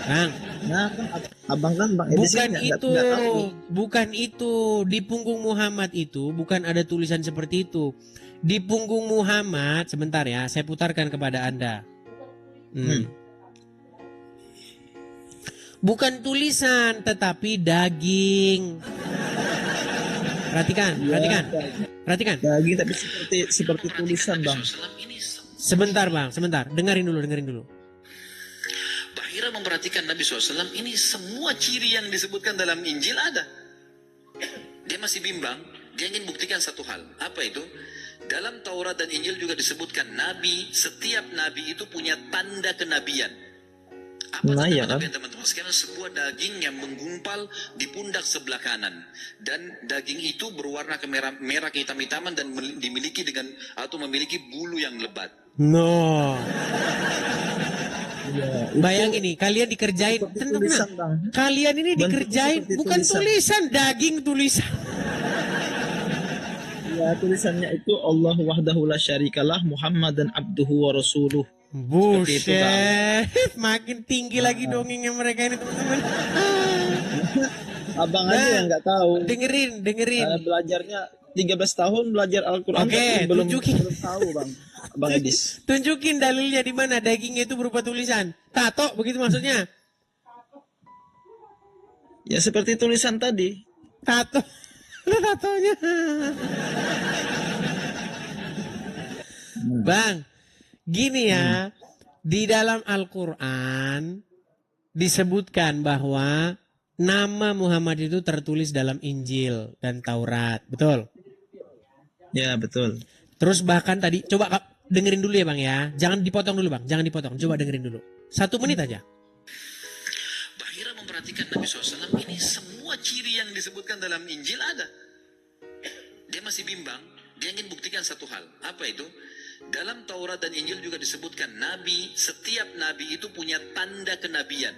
Speaker 1: Bang,
Speaker 3: Nah, kan Abang kan Bang Edis
Speaker 1: bukan
Speaker 3: nggak
Speaker 1: itu,
Speaker 3: tahu.
Speaker 1: bukan itu. Di punggung Muhammad itu bukan ada tulisan seperti itu. Di punggung Muhammad, sebentar ya, saya putarkan kepada Anda. Bukan tulisan, tetapi daging. Perhatikan, perhatikan.
Speaker 3: Daging tapi seperti tulisan, Bang.
Speaker 1: Sebentar, Bang, sebentar. Dengerin dulu.
Speaker 4: Bahira memperhatikan Nabi SAW, ini semua ciri yang disebutkan dalam Injil ada. Dia masih bimbang, dia ingin buktikan satu hal. Apa itu? Dalam Taurat dan Injil juga disebutkan setiap nabi itu punya tanda kenabian. Apa tanda kenabian, teman-teman? Sekarang sebuah daging yang menggumpal di pundak sebelah kanan. Dan daging itu berwarna merah kehitam-hitaman dan memiliki bulu yang lebat.
Speaker 1: No.
Speaker 3: Ya,
Speaker 1: Bayangin nih, kalian dikerjain,
Speaker 3: tulisan, Bang.
Speaker 1: kalian ini dikerjain bukan tulisan, daging tulisan.
Speaker 3: Ya, tulisannya itu Allah wahdahu la syarikalah Muhammadan abduhu wa rasuluh.
Speaker 1: Buset, makin tinggi lagi dongengnya mereka ini, teman-teman.
Speaker 3: Abang aja yang nggak tahu.
Speaker 1: Dengerin.
Speaker 3: Belajarnya 13 tahun belajar Al-Quran.
Speaker 1: Oke,
Speaker 3: belum
Speaker 1: tunjukin.
Speaker 3: tahu, Bang. Bang Edis.
Speaker 1: Tunjukin dalilnya di mana dagingnya itu berupa tulisan. Tato begitu maksudnya.
Speaker 3: Ya seperti tulisan tadi.
Speaker 1: Tato. Tatonya. Bang, gini ya. Di dalam Al-Quran disebutkan bahwa nama Muhammad itu tertulis dalam Injil dan Taurat. Betul?
Speaker 3: Ya, betul.
Speaker 1: Terus bahkan tadi, coba dengerin dulu ya Bang ya. Jangan dipotong dulu Bang, jangan dipotong. Coba dengerin dulu. 1 menit aja.
Speaker 4: Bahira memperhatikan Nabi SAW, ini semua ciri yang disebutkan dalam Injil ada. Dia masih bimbang, dia ingin buktikan satu hal. Apa itu? Dalam Taurat dan Injil juga disebutkan setiap nabi itu punya tanda kenabian.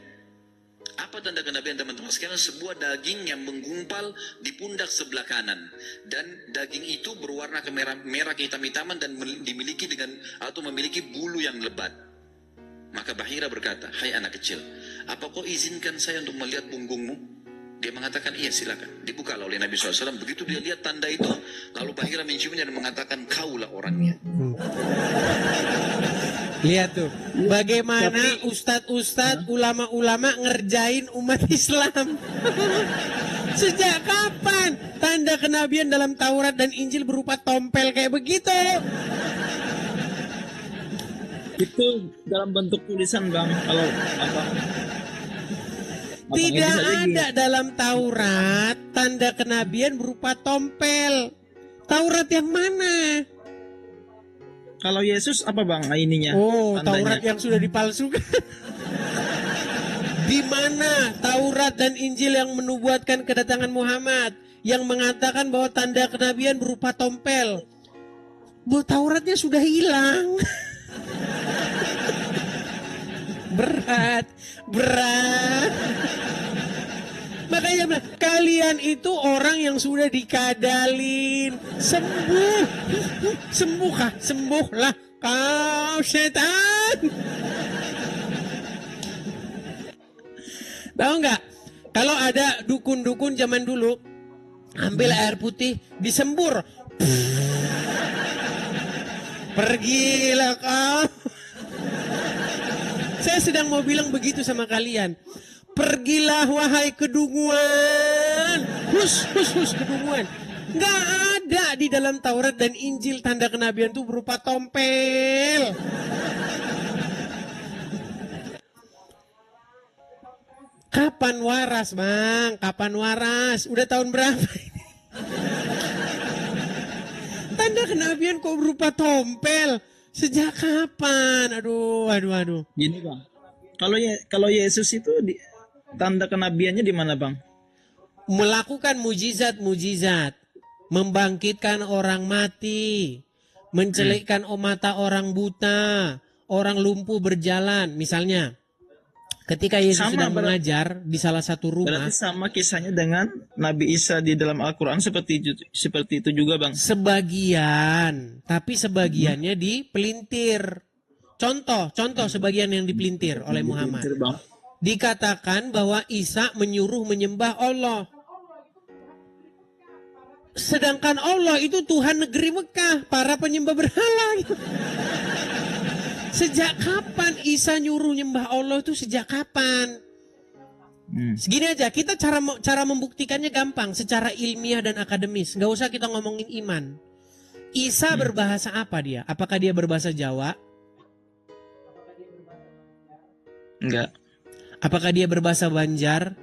Speaker 4: Apa tanda kenabian, teman-teman? Sekarang sebuah daging yang menggumpal di pundak sebelah kanan. Dan daging itu berwarna merah kehitam-hitaman dan memiliki bulu yang lebat. Maka Bahira berkata, hai anak kecil, apa kau izinkan saya untuk melihat punggungmu? Dia mengatakan, iya silakan. Dibuka oleh Nabi SAW. Begitu dia lihat tanda itu, lalu Bahira menciumnya dan mengatakan, kaulah orangnya.
Speaker 1: Lihat tuh, bagaimana ustadz-ustadz, ulama-ulama ngerjain umat Islam. Sejak kapan tanda kenabian dalam Taurat dan Injil berupa tompel kayak begitu?
Speaker 3: Itu dalam bentuk tulisan bang. Kalau apa?
Speaker 1: Tidak ada dalam Taurat tanda kenabian berupa tompel. Taurat yang mana?
Speaker 3: Kalau Yesus apa bang ininya?
Speaker 1: Oh,
Speaker 3: tandanya?
Speaker 1: Taurat yang sudah dipalsukan. Di mana Taurat dan Injil yang menubuatkan kedatangan Muhammad, yang mengatakan bahwa tanda kenabian berupa tompel? Bu, Tauratnya sudah hilang. Berat. Makanya kalian itu orang yang sudah dikadalin. Sembuhkah? Sembuhlah kau setan. Tahu nggak? Kalau ada dukun-dukun zaman dulu, ambil air putih, disembur. Pergilah kau. Saya sedang mau bilang begitu sama kalian. Pergilah wahai kedunguan. Hus kedunguan. Nggak ada di dalam Taurat dan Injil tanda kenabian itu berupa tompel. Kapan waras bang? Kapan waras? Udah tahun berapa ini? Tanda kenabian kok berupa tompel? Sejak kapan? Aduh.
Speaker 3: Gini bang. Kalau Yesus itu tanda kenabiannya di mana bang?
Speaker 1: Melakukan mujizat, membangkitkan orang mati, mencelikkan mata orang buta, orang lumpuh berjalan. Misalnya, ketika Yesus sedang mengajar di salah satu rumah.
Speaker 3: Berarti sama kisahnya dengan Nabi Isa di dalam Al-Quran seperti itu juga bang?
Speaker 1: Sebagian, tapi sebagiannya dipelintir. Contoh sebagian yang dipelintir oleh Muhammad. Dikatakan bahwa Isa menyuruh menyembah Allah. Sedangkan Allah itu Tuhan negeri Mekah, para penyembah berhala. Sejak kapan Isa nyuruh nyembah Allah itu sejak kapan? Segini aja, kita cara membuktikannya gampang, secara ilmiah dan akademis. Nggak usah kita ngomongin iman. Isa berbahasa apa dia? Apakah dia berbahasa Jawa?
Speaker 3: Enggak.
Speaker 1: Apakah dia berbahasa Banjar?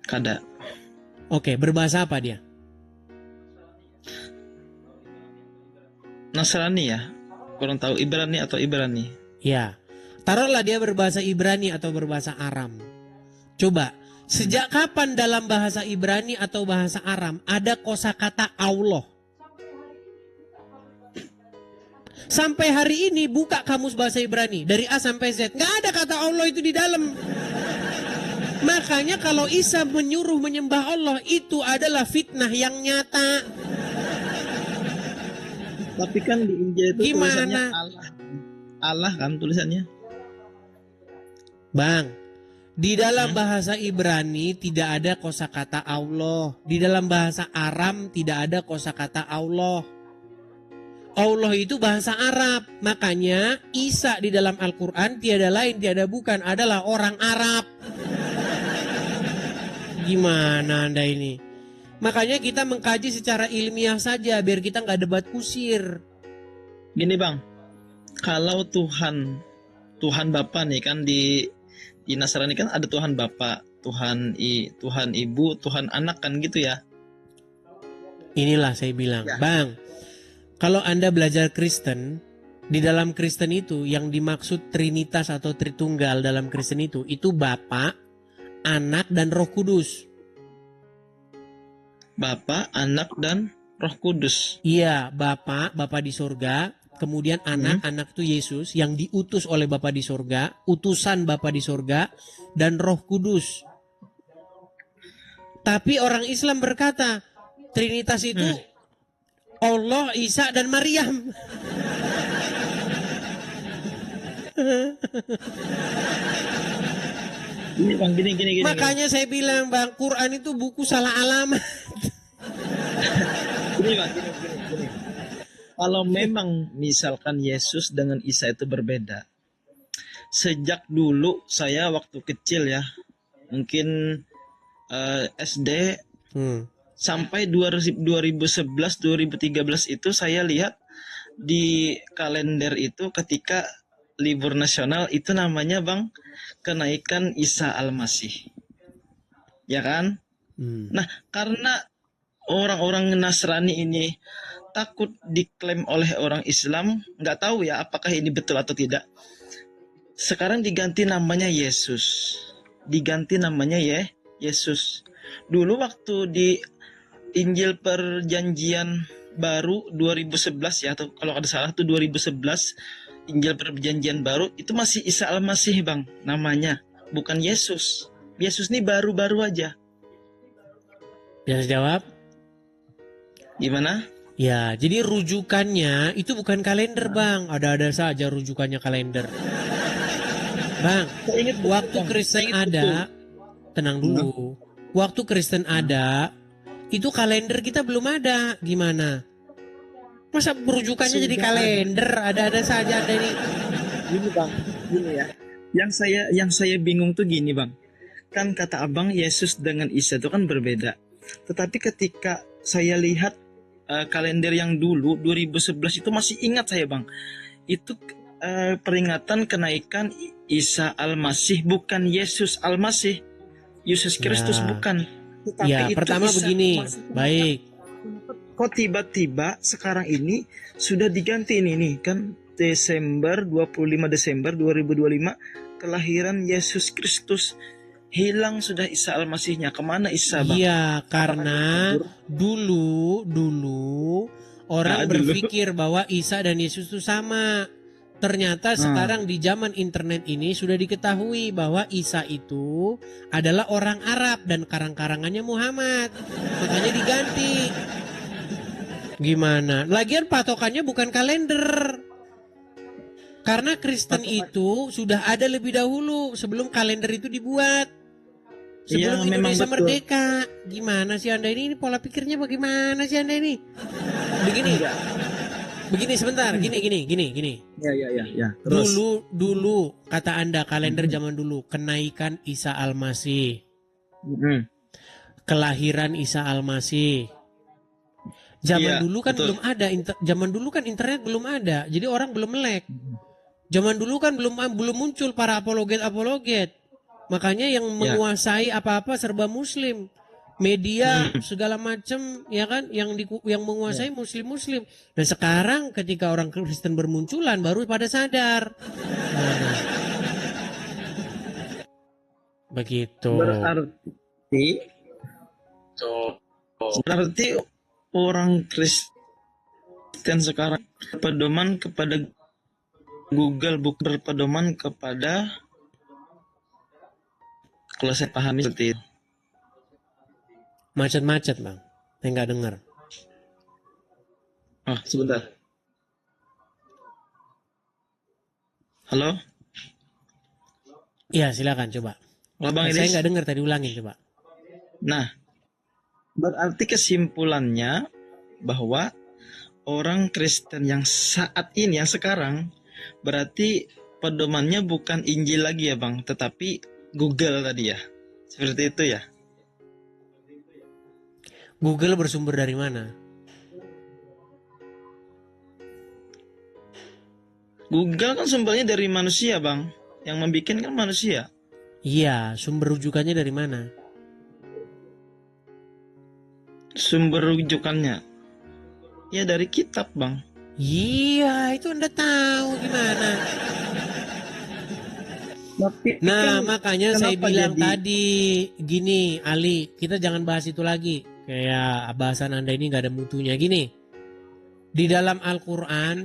Speaker 3: Kada.
Speaker 1: Oke, berbahasa apa dia?
Speaker 3: Nasrani ya? Kurang tahu Ibrani atau Ibrani.
Speaker 1: Ya. Taruhlah dia berbahasa Ibrani atau berbahasa Aram. Coba, sejak kapan dalam bahasa Ibrani atau bahasa Aram ada kosakata Allah? Sampai hari ini buka kamus bahasa Ibrani dari A sampai Z, nggak ada kata Allah itu di dalam. Makanya kalau Isa menyuruh menyembah Allah itu adalah fitnah yang nyata.
Speaker 3: Tapi kan di Injil itu
Speaker 1: Gimana?
Speaker 3: tulisannya Allah kan tulisannya.
Speaker 1: Bang, di dalam bahasa Ibrani tidak ada kosakata Allah. Di dalam bahasa Aram tidak ada kosakata Allah. Allah itu bahasa Arab. Makanya Isa di dalam Al-Quran tiada lain tiada bukan adalah orang Arab. Gimana Anda ini? Makanya kita mengkaji secara ilmiah saja biar kita nggak debat kusir.
Speaker 3: Gini bang, kalau Tuhan Bapa nih kan di Nasrani kan ada Tuhan Bapa, Tuhan Ibu, Tuhan Anak kan gitu ya.
Speaker 1: Inilah saya bilang, Bang, kalau Anda belajar Kristen, di dalam Kristen itu yang dimaksud Trinitas atau Tritunggal dalam Kristen itu Bapa, Anak, dan Roh Kudus.
Speaker 3: Bapa, Anak, dan Roh Kudus.
Speaker 1: Iya, Bapa di surga, kemudian anak itu Yesus yang diutus oleh Bapa di surga, utusan Bapa di surga, dan Roh Kudus. Tapi orang Islam berkata, Trinitas itu Allah, Isa, dan Maryam.
Speaker 3: Gini bang, gini.
Speaker 1: Makanya saya bilang bang, Quran itu buku salah alamat.
Speaker 3: Gini bang, gini. Kalau memang misalkan Yesus dengan Isa itu berbeda, sejak dulu saya waktu kecil ya, mungkin SD
Speaker 1: Hmm.
Speaker 3: sampai 2011 2013 itu saya lihat di kalender itu ketika libur nasional itu namanya Bang kenaikan Isa Al-Masih. Ya kan?
Speaker 1: Hmm.
Speaker 3: Nah, karena orang-orang Nasrani ini takut diklaim oleh orang Islam, nggak tahu ya apakah ini betul atau tidak. Sekarang diganti namanya Yesus. Diganti namanya Yesus. Dulu waktu di Injil Perjanjian Baru 2011 ya, atau kalau ada salah tuh 2011 Injil Perjanjian Baru itu masih Isa Al-Masih Bang namanya, bukan Yesus. Yesus ini baru-baru aja.
Speaker 1: Bisa jawab?
Speaker 3: Gimana?
Speaker 1: Ya, jadi rujukannya itu bukan kalender, Bang. Ada-ada saja rujukannya kalender. Bang,
Speaker 3: Saya ingat betul,
Speaker 1: waktu
Speaker 3: Bang.
Speaker 1: Kristen
Speaker 3: Saya ingat
Speaker 1: ada, tenang dulu. Waktu Kristen ada, itu kalender kita belum ada. Gimana? Masa rujukannya jadi
Speaker 3: Sudah
Speaker 1: kalender? Ada-ada saja ada ini.
Speaker 3: Gini Bang, gini ya. Yang saya bingung tuh gini Bang. Kan kata Abang Yesus dengan Isa itu kan berbeda. Tetapi ketika saya lihat kalender yang dulu 2011 itu masih ingat saya Bang. Itu peringatan kenaikan Isa Al-Masih, bukan Yesus Al-Masih. Yesus Kristus
Speaker 1: Ya.
Speaker 3: bukan. Tetapi
Speaker 1: Ya,
Speaker 3: itu
Speaker 1: pertama
Speaker 3: Isa
Speaker 1: begini.
Speaker 3: Al-Masih.
Speaker 1: Baik.
Speaker 3: Kok tiba-tiba sekarang ini sudah diganti ini nih kan Desember 25 Desember 2025 kelahiran Yesus Kristus, hilang sudah Isa Al-Masihnya. Kemana Isa Bang?
Speaker 1: Iya, karena dulu orang
Speaker 3: dulu.
Speaker 1: berpikir bahwa Isa dan Yesus itu sama. Ternyata sekarang di zaman internet ini sudah diketahui bahwa Isa itu adalah orang Arab dan karang-karangannya Muhammad. Makanya diganti. Gimana? Lagian patokannya bukan kalender. Karena Kristen itu sudah ada lebih dahulu sebelum kalender itu dibuat. Sebelum
Speaker 3: Iya, memang
Speaker 1: Indonesia
Speaker 3: betul.
Speaker 1: merdeka. Gimana sih Anda ini? Pola pikirnya bagaimana sih Anda ini? Begini. Begini sebentar, gini.
Speaker 3: Ya. Terus.
Speaker 1: Dulu kata Anda kalender zaman dulu kenaikan Isa Al-Masih, kelahiran Isa Al-Masih. Zaman
Speaker 3: Iya,
Speaker 1: dulu kan
Speaker 3: betul.
Speaker 1: belum ada zaman dulu kan internet belum ada. Jadi orang belum melek. Zaman dulu kan belum muncul para apologet. Makanya yang menguasai apa-apa serba muslim. Media segala macam ya kan yang menguasai muslim. Dan sekarang ketika orang Kristen bermunculan baru pada sadar. Begitu.
Speaker 3: Berarti orang Kristen sekarang berpedoman kepada Google, bukan berpedoman kepada, kalau saya pahami seperti itu.
Speaker 1: Macet-macet Bang. Saya nggak dengar.
Speaker 3: Sebentar. Halo?
Speaker 1: Iya silakan coba.
Speaker 3: Bang
Speaker 1: Saya
Speaker 3: Idris?
Speaker 1: nggak dengar tadi ulangin coba.
Speaker 3: Nah, berarti kesimpulannya bahwa orang Kristen yang saat ini, yang sekarang, berarti pedomannya bukan Injil lagi ya Bang, tetapi Google tadi ya. Seperti itu ya.
Speaker 1: Google bersumber dari mana?
Speaker 3: Google kan sumbernya dari manusia Bang. Yang membuat kan manusia.
Speaker 1: Iya, sumber rujukannya dari mana?
Speaker 3: Sumber rujukannya ya dari kitab Bang.
Speaker 1: Iya, itu Anda tahu gimana.
Speaker 3: Tapi
Speaker 1: Nah,
Speaker 3: kan
Speaker 1: makanya saya
Speaker 3: kenapa
Speaker 1: bilang
Speaker 3: jadi-
Speaker 1: tadi, gini Ali, kita jangan bahas itu lagi. Kayak bahasan Anda ini gak ada mutunya. Gini, di dalam Al-Quran,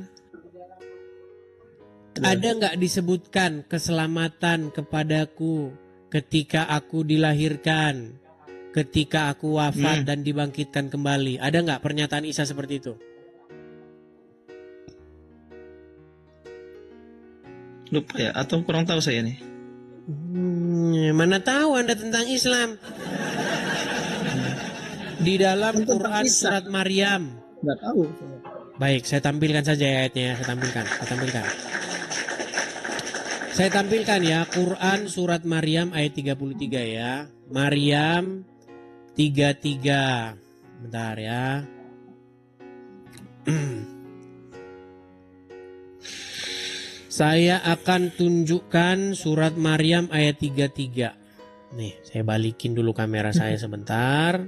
Speaker 1: ada nggak disebutkan keselamatan kepadaku ketika aku dilahirkan, ketika aku wafat dan dibangkitkan kembali? Ada nggak pernyataan Isa seperti itu?
Speaker 3: lupa ya, atau kurang tahu saya nih.
Speaker 1: Mana tahu Anda tentang Islam? Di dalam
Speaker 3: Tentang
Speaker 1: Quran
Speaker 3: Isa.
Speaker 1: surat Maryam.
Speaker 3: Nggak tahu.
Speaker 1: Baik, saya tampilkan saja ayatnya ya. Saya tampilkan ya, Quran surat Maryam ayat 33 ya. Maryam 33. Bentar ya. Saya akan tunjukkan surat Maryam ayat 33. Nih, saya balikin dulu kamera saya sebentar.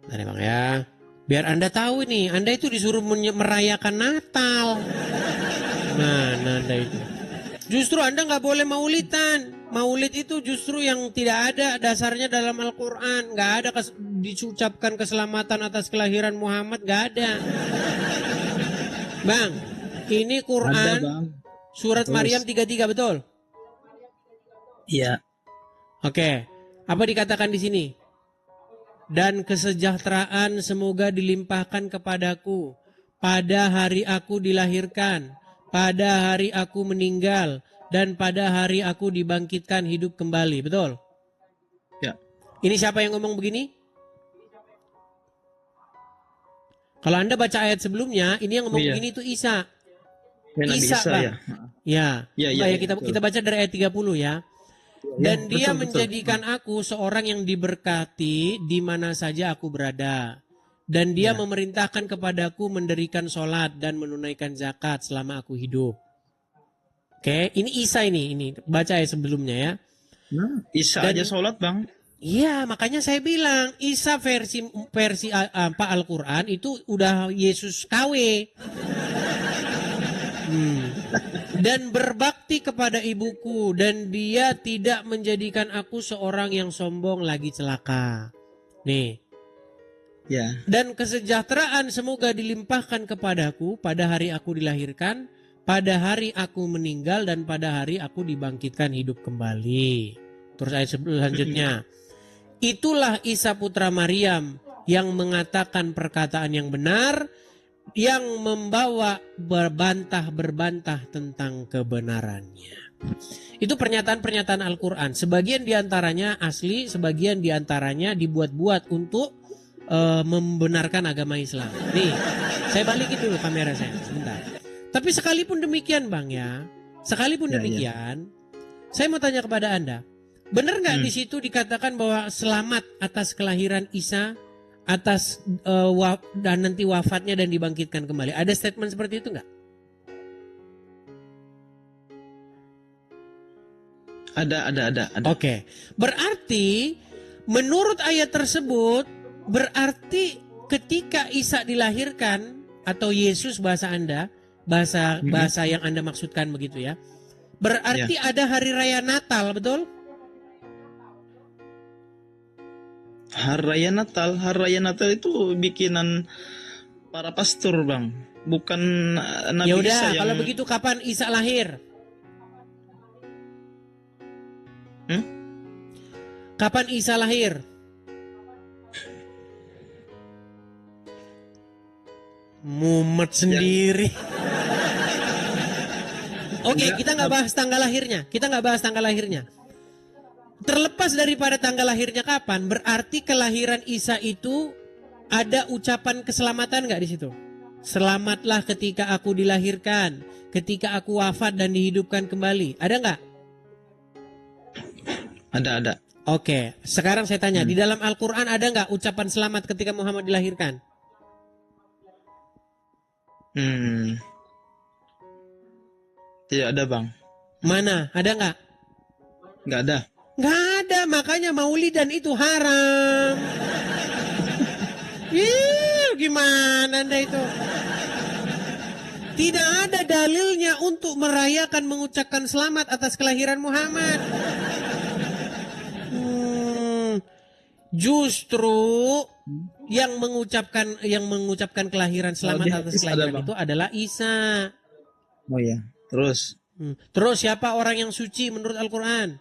Speaker 1: Bentar Bang ya. Biar Anda tahu nih, Anda itu disuruh merayakan Natal. Nah, Anda itu. Justru Anda nggak boleh maulidan. Maulid itu justru yang tidak ada dasarnya dalam Al-Quran. Nggak ada diucapkan keselamatan atas kelahiran Muhammad, nggak ada. Bang, ini Quran
Speaker 3: Ada, Bang.
Speaker 1: surat
Speaker 3: Terus.
Speaker 1: Maryam 33, betul?
Speaker 3: Iya.
Speaker 1: Oke, apa dikatakan di sini? Dan kesejahteraan semoga dilimpahkan kepadaku pada hari aku dilahirkan, pada hari aku meninggal, dan pada hari aku dibangkitkan hidup kembali. Betul?
Speaker 3: Ya.
Speaker 1: Ini siapa yang ngomong begini? Kalau Anda baca ayat sebelumnya, ini yang ngomong
Speaker 3: Iya.
Speaker 1: begini itu Isa.
Speaker 3: Ya, Nabi
Speaker 1: Isa,
Speaker 3: Isa,
Speaker 1: Bang.
Speaker 3: ya.
Speaker 1: Ya,
Speaker 3: Ya, ya,
Speaker 1: Baik,
Speaker 3: ya,
Speaker 1: kita,
Speaker 3: betul.
Speaker 1: kita baca dari ayat 30 ya. Dan
Speaker 3: Ya,
Speaker 1: dia
Speaker 3: betul,
Speaker 1: menjadikan aku seorang yang diberkati di mana saja aku berada. Dan dia
Speaker 3: Ya.
Speaker 1: memerintahkan kepadaku mendirikan sholat dan menunaikan zakat selama aku hidup. Oke, ini Isa ini baca ya sebelumnya ya.
Speaker 3: Nah, Isa
Speaker 1: Dan-
Speaker 3: aja sholat, Bang.
Speaker 1: Iya, makanya saya bilang Isa versi apa Al-Quran itu udah Yesus KW. Dan berbakti kepada ibuku dan dia tidak menjadikan aku seorang yang sombong lagi celaka. Nih.
Speaker 3: Ya.
Speaker 1: Dan kesejahteraan semoga dilimpahkan kepadaku pada hari aku dilahirkan, pada hari aku meninggal, dan pada hari aku dibangkitkan hidup kembali. Terus ayat selanjutnya. Itulah Isa putra Maryam yang mengatakan perkataan yang benar, yang membawa berbantah tentang kebenarannya. Itu pernyataan-pernyataan Al-Quran. Sebagian diantaranya asli, sebagian diantaranya dibuat-buat untuk membenarkan agama Islam. Nih, saya balikin dulu kamera saya sebentar. Tapi sekalipun demikian Bang ya, sekalipun
Speaker 3: Ya,
Speaker 1: demikian, saya mau tanya kepada Anda, benar nggak di situ dikatakan bahwa selamat atas kelahiran Isa, atas dan nanti wafatnya dan dibangkitkan kembali? Ada statement seperti itu nggak?
Speaker 3: Ada.
Speaker 1: Oke, berarti menurut ayat tersebut, berarti ketika Isa dilahirkan atau Yesus bahasa Anda, bahasa yang Anda maksudkan begitu ya. Berarti ada hari raya Natal, betul?
Speaker 3: Hari Raya Natal itu bikinan para pastor, Bang. Bukan Nabi
Speaker 1: Ya
Speaker 3: Isa
Speaker 1: udah,
Speaker 3: yang...
Speaker 1: kalau begitu kapan Isa lahir? Kapan Isa lahir? Mumet sendiri. Oke, kita nggak bahas tanggal lahirnya. Terlepas daripada tanggal lahirnya kapan, berarti kelahiran Isa itu ada ucapan keselamatan nggak di situ? Selamatlah ketika aku dilahirkan, ketika aku wafat dan dihidupkan kembali. Ada nggak?
Speaker 3: Ada.
Speaker 1: Oke, sekarang saya tanya, di dalam Al-Quran ada nggak ucapan selamat ketika Muhammad dilahirkan?
Speaker 3: Tidak ada, Bang.
Speaker 1: Mana? Ada nggak?
Speaker 3: Nggak ada.
Speaker 1: Nggak ada, makanya maulidan itu haram. Ih, gimana Anda itu? Tidak ada dalilnya untuk merayakan mengucapkan selamat atas kelahiran Muhammad. Justru yang mengucapkan kelahiran selamat
Speaker 3: di
Speaker 1: atas
Speaker 3: hadis ada,
Speaker 1: kelahiran
Speaker 3: Bang.
Speaker 1: itu adalah Isa.
Speaker 3: Oh ya. Terus
Speaker 1: Terus siapa orang yang suci menurut Al-Quran?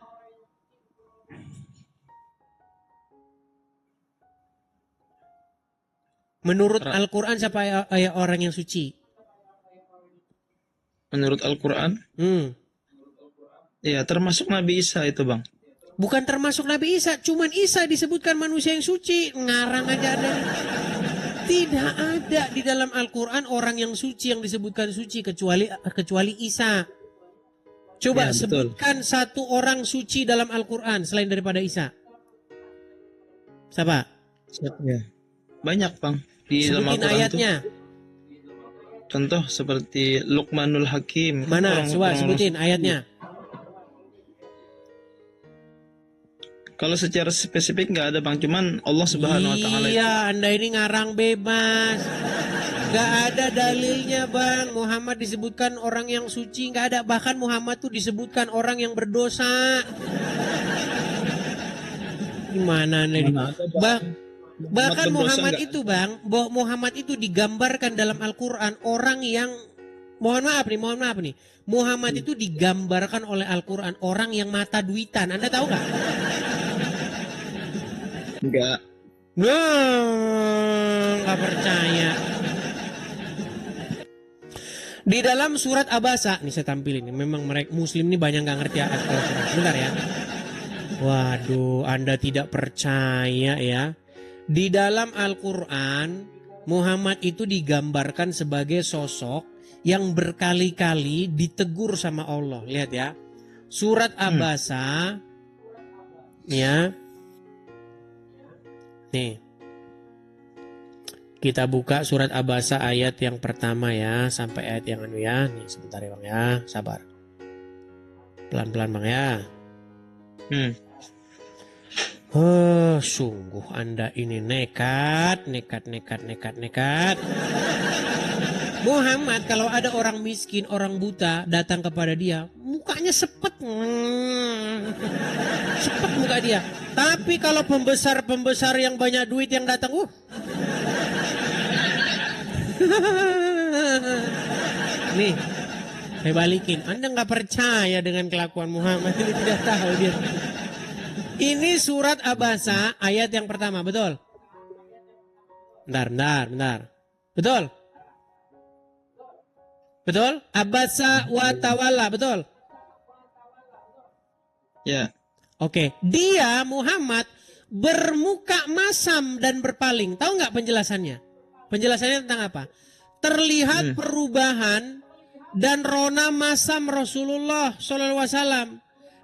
Speaker 1: Menurut Al-Quran siapa orang yang suci?
Speaker 3: menurut Al-Quran, ya termasuk Nabi Isa itu, Bang.
Speaker 1: Bukan termasuk Nabi Isa, cuman Isa disebutkan manusia yang suci. Ngarang aja ada. Tidak ada di dalam Al-Quran orang yang suci yang disebutkan suci kecuali Isa. Coba
Speaker 3: Ya, betul.
Speaker 1: sebutkan satu orang suci dalam Al-Quran selain daripada Isa. Siapa?
Speaker 3: Siapa ya? Banyak bang di dalam
Speaker 1: Sebutin
Speaker 3: Al-Quran
Speaker 1: ayatnya.
Speaker 3: tuh. Contoh seperti Luqmanul Hakim.
Speaker 1: Mana? Coba sebutin ayatnya.
Speaker 3: Kalau secara spesifik nggak ada bang, cuman Allah Subhanahu Wa Taala itu.
Speaker 1: Iya, Anda ini ngarang bebas. Gak ada dalilnya bang. Muhammad disebutkan orang yang suci, gak ada. Bahkan Muhammad tuh disebutkan orang yang berdosa. Gimana nih?
Speaker 3: Mana ada, Bang?
Speaker 1: Bahkan
Speaker 3: berdosa
Speaker 1: Muhammad
Speaker 3: nggak?
Speaker 1: itu bang, Muhammad itu digambarkan dalam Al-Quran orang yang, mohon maaf nih, Muhammad itu digambarkan oleh Al-Quran orang yang mata duitan. Anda tahu gak?
Speaker 3: Enggak.
Speaker 1: Nggak percaya. Di dalam surat Abasa, nih saya tampilin, memang mereka Muslim ini banyak nggak ngerti Al-Quran. Bentar ya. Waduh, Anda tidak percaya ya. Di dalam Al-Quran, Muhammad itu digambarkan sebagai sosok yang berkali-kali ditegur sama Allah. Lihat ya. Surat Abasa, ya. Nih. Kita buka surat Abasa ayat yang pertama ya. Sampai ayat yang anu ya. Nih sebentar ya bang ya. Sabar. Pelan-pelan bang ya. Sungguh Anda ini nekat. Muhammad kalau ada orang miskin, orang buta datang kepada dia, mukanya sepet. Sepet muka dia. Tapi kalau pembesar yang banyak duit yang datang, nih, saya balikin. Anda nggak percaya dengan kelakuan Muhammad, ini tidak tahu dia. Ini surat Abasa ayat yang pertama, betul? Bentar. Betul? Abasa wa tawalla, betul?
Speaker 3: Ya.
Speaker 1: Oke, dia Muhammad bermuka masam dan berpaling. Tahu nggak penjelasannya? Penjelasannya tentang apa? Terlihat perubahan dan rona masam Rasulullah SAW.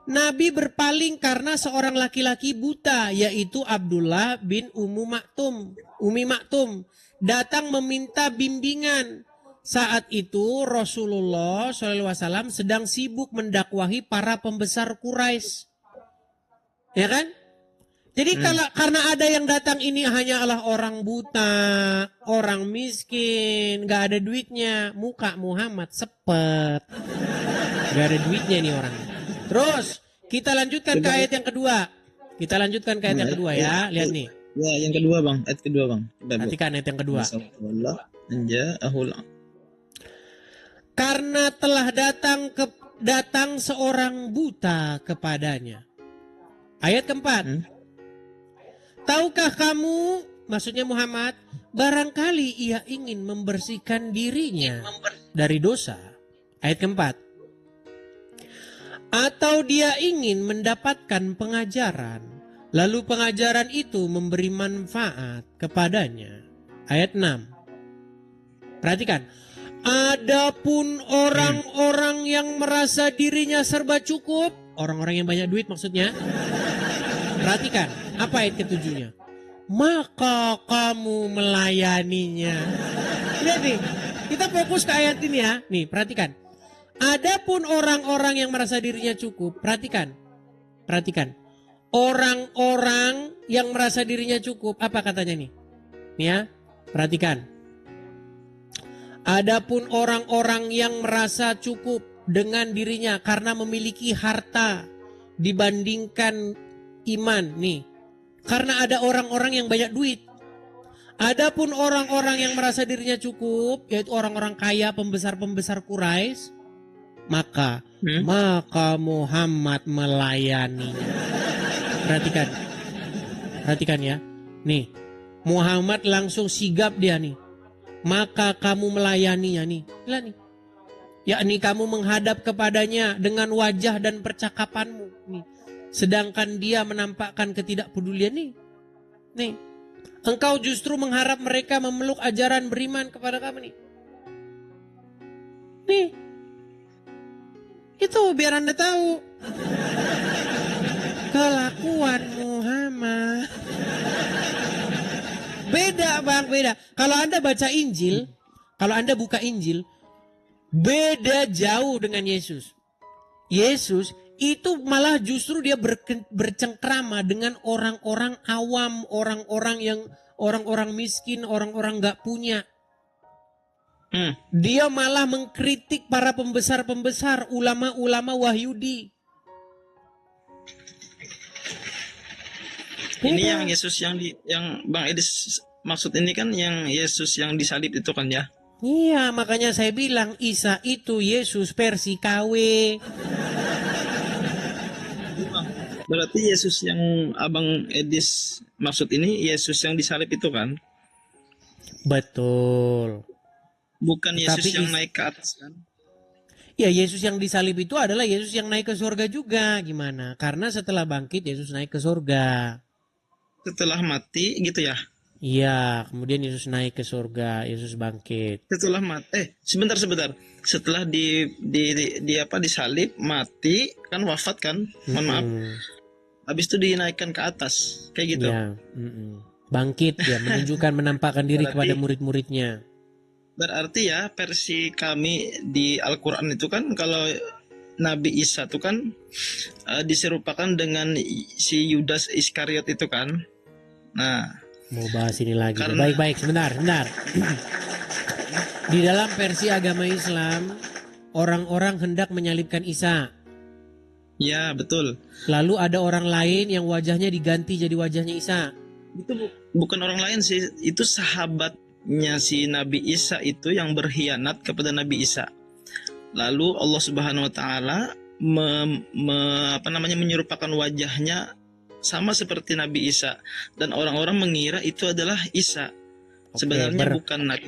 Speaker 1: Nabi berpaling karena seorang laki-laki buta, yaitu Abdullah bin Umi Maktum, datang meminta bimbingan. Saat itu Rasulullah SAW sedang sibuk mendakwahi para pembesar Quraisy. Ya kan? Jadi karena ada yang datang ini hanyalah orang buta, orang miskin, gak ada duitnya. Muka Muhammad sepet. Gak ada duitnya nih orang. Terus kita lanjutkan ke ayat yang kedua. Ya. Lihat nih.
Speaker 3: Ya, yang kedua bang. Ayat kedua bang.
Speaker 1: Perhatikan ayat yang kedua.
Speaker 3: Anja'ahul.
Speaker 1: Karena telah datang seorang buta kepadanya. Ayat keempat. Tahukah kamu, maksudnya Muhammad, barangkali ia ingin membersihkan dirinya dari dosa. Ayat keempat. Atau dia ingin mendapatkan pengajaran, lalu pengajaran itu memberi manfaat kepadanya. Ayat 6. Perhatikan. Adapun orang-orang yang merasa dirinya serba cukup, orang-orang yang banyak duit maksudnya. Perhatikan, apa ayat ketujuhnya? Maka kamu melayaninya. Lihat nih, kita fokus ke ayat ini ya. Nih, perhatikan. Adapun orang-orang yang merasa dirinya cukup, perhatikan. Orang-orang yang merasa dirinya cukup, apa katanya nih? Nih ya, perhatikan. Adapun orang-orang yang merasa cukup dengan dirinya karena memiliki harta dibandingkan iman nih. Karena ada orang-orang yang banyak duit. Adapun orang-orang yang merasa dirinya cukup, yaitu orang-orang kaya, pembesar-pembesar Quraisy, maka Muhammad melayaninya. Perhatikan ya. Nih, Muhammad langsung sigap dia nih. Maka kamu melayaninya nih. Lihat nih. Yakni kamu menghadap kepadanya dengan wajah dan percakapanmu nih. Sedangkan dia menampakkan ketidakpedulian nih. Nih. Engkau justru mengharap mereka memeluk ajaran beriman kepada kamu nih. Nih. Itu biar Anda tahu. Kelakuan Muhammad. Beda bang, beda. Kalau Anda baca Injil, kalau Anda buka Injil, beda jauh dengan Yesus. Yesus itu malah justru dia bercengkrama dengan orang-orang awam, orang-orang miskin, orang-orang nggak punya. Dia malah mengkritik para pembesar-pembesar, ulama-ulama Wahyudi.
Speaker 3: Ini yang Yesus yang Bang Edis maksud ini kan yang Yesus yang disalib itu kan ya?
Speaker 1: Iya, makanya saya bilang Isa itu Yesus versi KW.
Speaker 3: Berarti Yesus yang Abang Edis maksud ini Yesus yang disalib itu kan?
Speaker 1: Betul.
Speaker 3: Bukan Yesus
Speaker 1: Tapi
Speaker 3: yang naik ke atas kan?
Speaker 1: Ya, Yesus yang disalib itu adalah Yesus yang naik ke surga juga. Gimana? Karena setelah bangkit Yesus naik ke surga.
Speaker 3: Setelah mati gitu ya?
Speaker 1: Iya, kemudian Yesus naik ke surga, Yesus bangkit.
Speaker 3: Setelah mati, sebentar. Setelah disalib, mati, kan wafat kan? Mohon maaf. Habis itu dinaikkan ke atas, kayak gitu.
Speaker 1: Ya, bangkit ya, menunjukkan menampakkan diri kepada murid-muridnya.
Speaker 3: Berarti ya versi kami di Al-Quran itu kan kalau Nabi Isa itu kan diserupakan dengan si Yudas Iskariot itu kan. Nah,
Speaker 1: mau bahas ini lagi. Baik, sebentar. Di dalam versi agama Islam, orang-orang hendak menyalibkan Isa.
Speaker 3: Ya, betul.
Speaker 1: Lalu ada orang lain yang wajahnya diganti jadi wajahnya Isa.
Speaker 3: Itu bukan orang lain sih, itu sahabatnya si Nabi Isa itu yang berkhianat kepada Nabi Isa. Lalu Allah Subhanahu wa taala menyerupakan wajahnya sama seperti Nabi Isa dan orang-orang mengira itu adalah Isa. Sebenarnya bukan Nabi.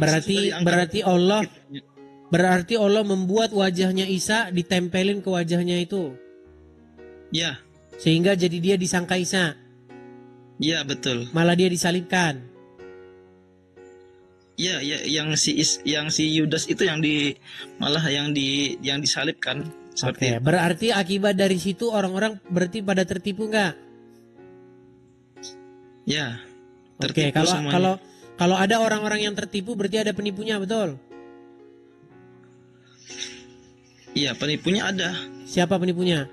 Speaker 3: Berarti Allah membuat wajahnya Isa ditempelin ke wajahnya itu. Ya.
Speaker 1: Sehingga jadi dia disangka Isa.
Speaker 3: Ya, betul.
Speaker 1: Malah dia disalibkan.
Speaker 3: Ya, yang si Yudas itu yang disalibkan.
Speaker 1: Oke, berarti akibat dari situ orang-orang berarti pada tertipu enggak?
Speaker 3: Ya.
Speaker 1: Oke, kalau ada orang-orang yang tertipu berarti ada penipunya, betul?
Speaker 3: Iya, penipunya ada.
Speaker 1: Siapa penipunya?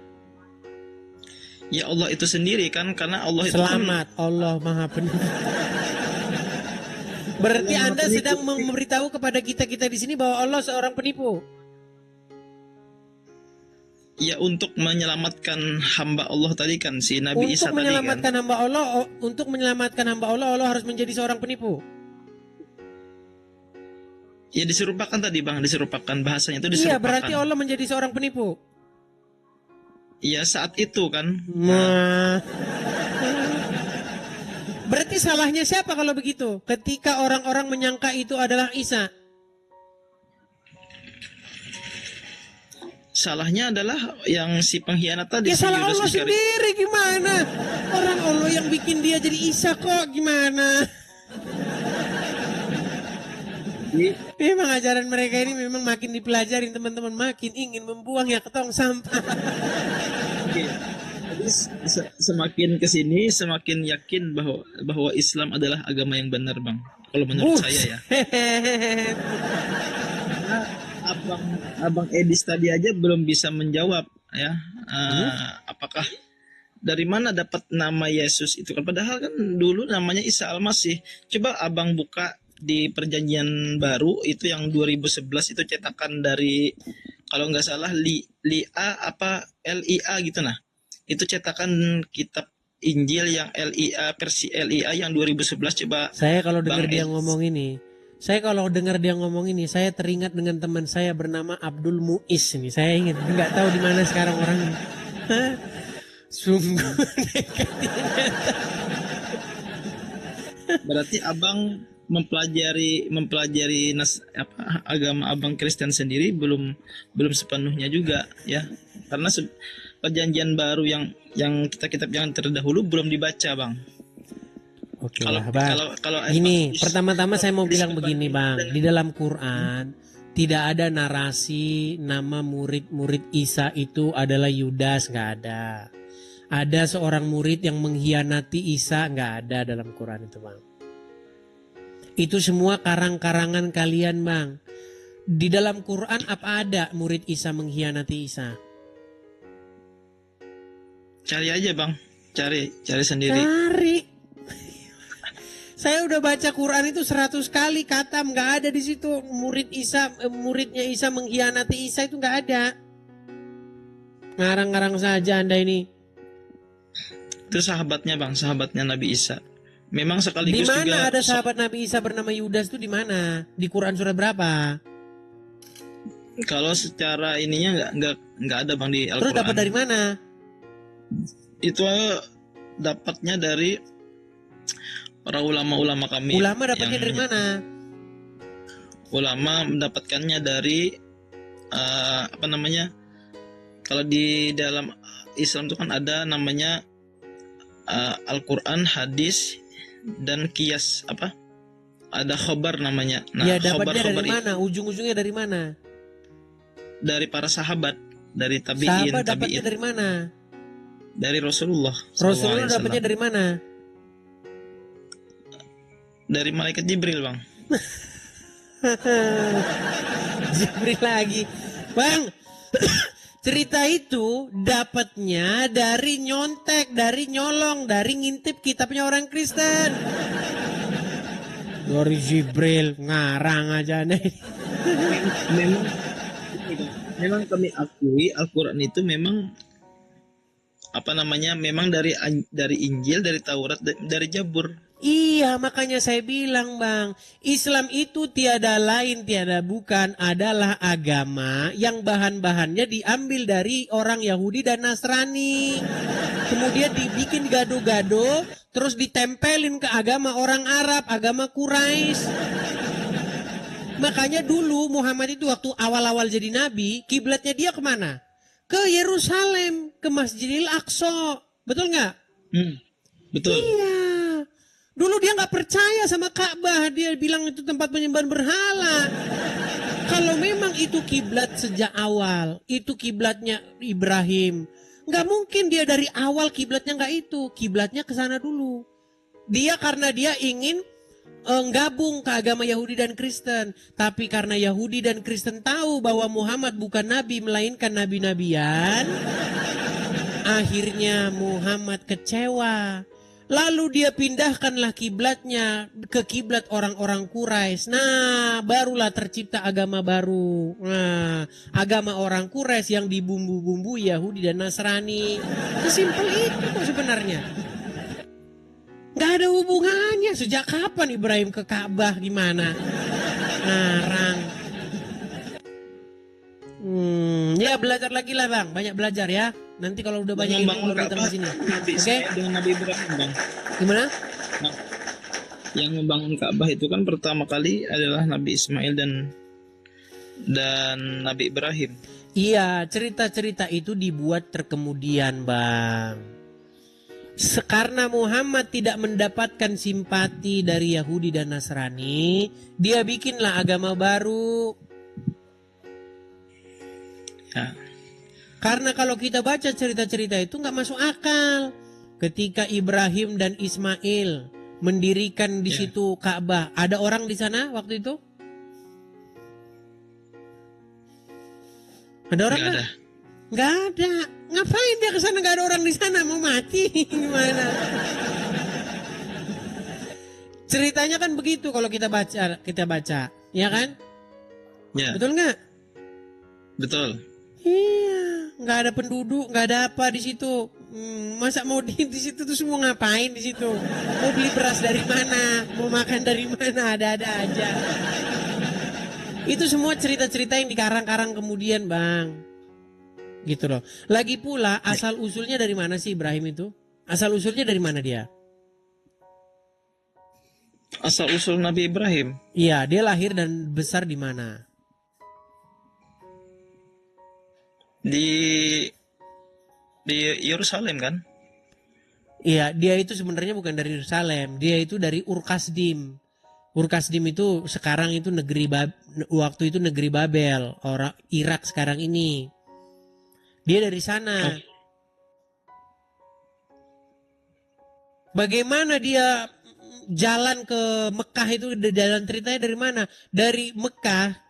Speaker 3: Ya Allah itu sendiri kan, karena Allah itu
Speaker 1: Selamat, Allah Maha Penipu. Berarti Anda sedang memberitahu kepada kita-kita di sini bahwa Allah seorang penipu.
Speaker 3: Ya, untuk menyelamatkan hamba Allah tadi kan, si Nabi Isa tadi kan.
Speaker 1: Untuk menyelamatkan hamba Allah harus menjadi seorang penipu.
Speaker 3: Ya, diserupakan tadi Bang, diserupakan bahasanya itu diserupakan.
Speaker 1: Iya, berarti Allah menjadi seorang penipu.
Speaker 3: Iya, saat itu kan.
Speaker 1: Berarti salahnya siapa kalau begitu? Ketika orang-orang menyangka itu adalah Isa.
Speaker 3: Salahnya adalah yang si pengkhianat tadi.
Speaker 1: Ya salah Allah sendiri gimana? Orang Allah yang bikin dia jadi Isa kok gimana? Memang ajaran mereka ini memang makin dipelajarin teman-teman, makin ingin membuangnya ke tong sampah.
Speaker 3: Jadi semakin kesini semakin yakin bahwa Islam adalah agama yang benar Bang. Kalau menurut saya ya. Abang Edis tadi aja belum bisa menjawab ya. Apakah dari mana dapat nama Yesus itu kan? Padahal kan dulu namanya Isa Al-Masih. Coba Abang buka di Perjanjian Baru itu yang 2011 itu cetakan dari kalau nggak salah LIA gitu nah. Itu cetakan kitab Injil yang versi LIA yang 2011 coba.
Speaker 1: Saya kalau dengar dia ngomong ini, saya teringat dengan teman saya bernama Abdul Muiz ini. Saya ingat, nggak tahu di mana sekarang orangnya. Sungguh dekat.
Speaker 3: Berarti Abang mempelajari agama Abang Kristen sendiri belum sepenuhnya juga ya. Karena Perjanjian Baru yang kitab-kitab yang terdahulu belum dibaca Bang.
Speaker 1: Oke lah Bang. Ini pertama-tama saya mau bilang begini Bang. Di dalam Quran tidak ada narasi nama murid-murid Isa itu adalah Yudas, nggak ada. Ada seorang murid yang mengkhianati Isa, nggak ada dalam Quran itu Bang. Itu semua karang-karangan kalian, Bang. Di dalam Quran apa ada murid Isa mengkhianati Isa?
Speaker 3: Cari aja bang, cari sendiri.
Speaker 1: Cari. Saya udah baca Quran itu 100 kali, katam nggak ada di situ muridnya Isa mengkhianati Isa, itu nggak ada. Ngarang-ngarang saja Anda ini.
Speaker 3: Itu sahabatnya bang, sahabatnya Nabi Isa. Memang
Speaker 1: Di
Speaker 3: sekaligus juga.
Speaker 1: mana ada sahabat Nabi Isa bernama Yudas itu di mana? Di Quran surat berapa?
Speaker 3: Kalau secara ininya nggak ada bang di Al-Quran.
Speaker 1: Terus dapat dari mana?
Speaker 3: Itu dapatnya dari para ulama-ulama kami.
Speaker 1: Ulama dapatnya dari mana?
Speaker 3: Ulama mendapatkannya dari apa namanya? Kalau di dalam Islam itu kan ada namanya Al-Quran, hadis, dan kias apa? Ada khobar namanya. Nah,
Speaker 1: Ya dapatnya dari
Speaker 3: khobar
Speaker 1: mana? Ujung-ujungnya dari mana?
Speaker 3: dari para sahabat, dari tabi'in,
Speaker 1: Sahabat dapatnya
Speaker 3: tabi'in,
Speaker 1: dari mana?
Speaker 3: dari Rasulullah.
Speaker 1: Rasulullah
Speaker 3: SAW.
Speaker 1: dapatnya dari mana?
Speaker 3: Dari malaikat Jibril bang.
Speaker 1: Jibril lagi. Bang, cerita itu dapatnya dari nyontek, dari nyolong, dari ngintip kitabnya orang Kristen. Dari Jibril, ngarang aja nih.
Speaker 3: Memang kami akui Al-Quran itu memang apa namanya, memang dari Injil, dari Taurat, dari Zabur.
Speaker 1: Iya, makanya saya bilang Bang, Islam itu tiada lain tiada bukan adalah agama yang bahan-bahannya diambil dari orang Yahudi dan Nasrani. Kemudian dibikin gado-gado, terus ditempelin ke agama orang Arab, agama Quraisy. Makanya dulu Muhammad itu waktu awal-awal jadi nabi, kiblatnya dia kemana? Ke Yerusalem, ke Masjidil Aqsa. Betul nggak?
Speaker 3: Betul.
Speaker 1: Iya. Dulu dia nggak percaya sama Ka'bah, dia bilang itu tempat penyembahan berhala. Kalau memang itu kiblat sejak awal, itu kiblatnya Ibrahim, nggak mungkin dia dari awal kiblatnya nggak itu, kiblatnya ke sana dulu. Dia karena dia ingin gabung ke agama Yahudi dan Kristen, tapi karena Yahudi dan Kristen tahu bahwa Muhammad bukan nabi melainkan nabi-nabian, akhirnya Muhammad kecewa. Lalu dia pindahkanlah kiblatnya ke kiblat orang-orang Quraisy. Nah, barulah tercipta agama baru. Nah, agama orang Quraisy yang dibumbu-bumbu Yahudi dan Nasrani. Sesimpel itu kok sebenarnya. Gak ada hubungannya. Sejak kapan Ibrahim ke Ka'bah gimana? Ngarang. Ya belajar lagi lah Bang. Banyak belajar ya. Nanti kalau udah banyak ilmu baru datang ke sini. Oke?
Speaker 3: Dengan Nabi Ibrahim bang.
Speaker 1: Gimana?
Speaker 3: Nah, yang membangun Ka'bah itu kan pertama kali adalah Nabi Ismail dan Nabi Ibrahim.
Speaker 1: Iya, cerita-cerita itu dibuat terkemudian Bang. Karena Muhammad tidak mendapatkan simpati dari Yahudi dan Nasrani, dia bikinlah agama baru.
Speaker 3: Ya.
Speaker 1: Karena kalau kita baca cerita-cerita itu nggak masuk akal. Ketika Ibrahim dan Ismail mendirikan di situ Ka'bah, ada orang di sana waktu itu? Ada orang
Speaker 3: Nggak
Speaker 1: nggak?
Speaker 3: ada.
Speaker 1: Nggak ada. Ngapain dia ke sana, nggak ada orang di sana, mau mati gimana? Ceritanya kan begitu kalau kita baca, ya kan?
Speaker 3: Ya,
Speaker 1: Betul nggak?
Speaker 3: betul.
Speaker 1: Iya, nggak ada penduduk, nggak ada apa di situ. Masa mau di situ tuh semua ngapain di situ? Mau beli beras dari mana? Mau makan dari mana? Ada-ada aja. Itu semua cerita-cerita yang dikarang-karang kemudian, Bang. Gitu loh. Lagi pula asal usulnya dari mana sih Ibrahim itu? Asal usulnya dari mana dia?
Speaker 3: Asal usul Nabi Ibrahim.
Speaker 1: Iya, dia lahir dan besar di mana?
Speaker 3: Di Yerusalem kan?
Speaker 1: Iya, dia itu sebenarnya bukan dari Yerusalem, dia itu dari Ur-Kasdim. Ur-Kasdim itu sekarang itu waktu itu negeri Babel, orang Irak sekarang ini. Dia dari sana. Bagaimana dia jalan ke Mekah itu jalan ceritanya dari mana? Dari Mekah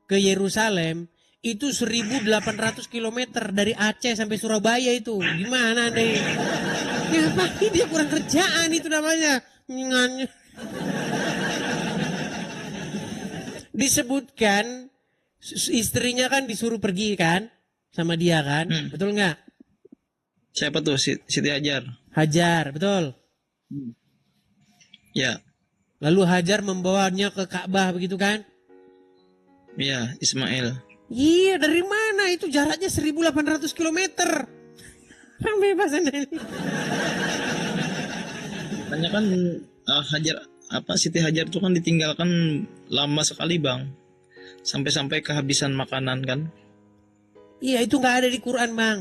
Speaker 1: ke Yerusalem itu 1.800 kilometer dari Aceh sampai Surabaya itu. Gimana Anda ini? Ngapain dia kurang kerjaan itu namanya. Disebutkan istrinya kan disuruh pergi kan sama dia kan, betul nggak?
Speaker 3: Siapa tuh? Siti Hajar.
Speaker 1: Hajar, betul.
Speaker 3: Ya,
Speaker 1: Lalu Hajar membawanya ke Ka'bah begitu kan?
Speaker 3: ya, Ismail.
Speaker 1: Iya, dari mana itu jaraknya 1.800 kilometer? Orang bebas Anda ini.
Speaker 3: Makanya kan Siti Hajar itu kan ditinggalkan lama sekali Bang, sampai-sampai kehabisan makanan kan.
Speaker 1: Iya, itu nggak ada di Quran Bang.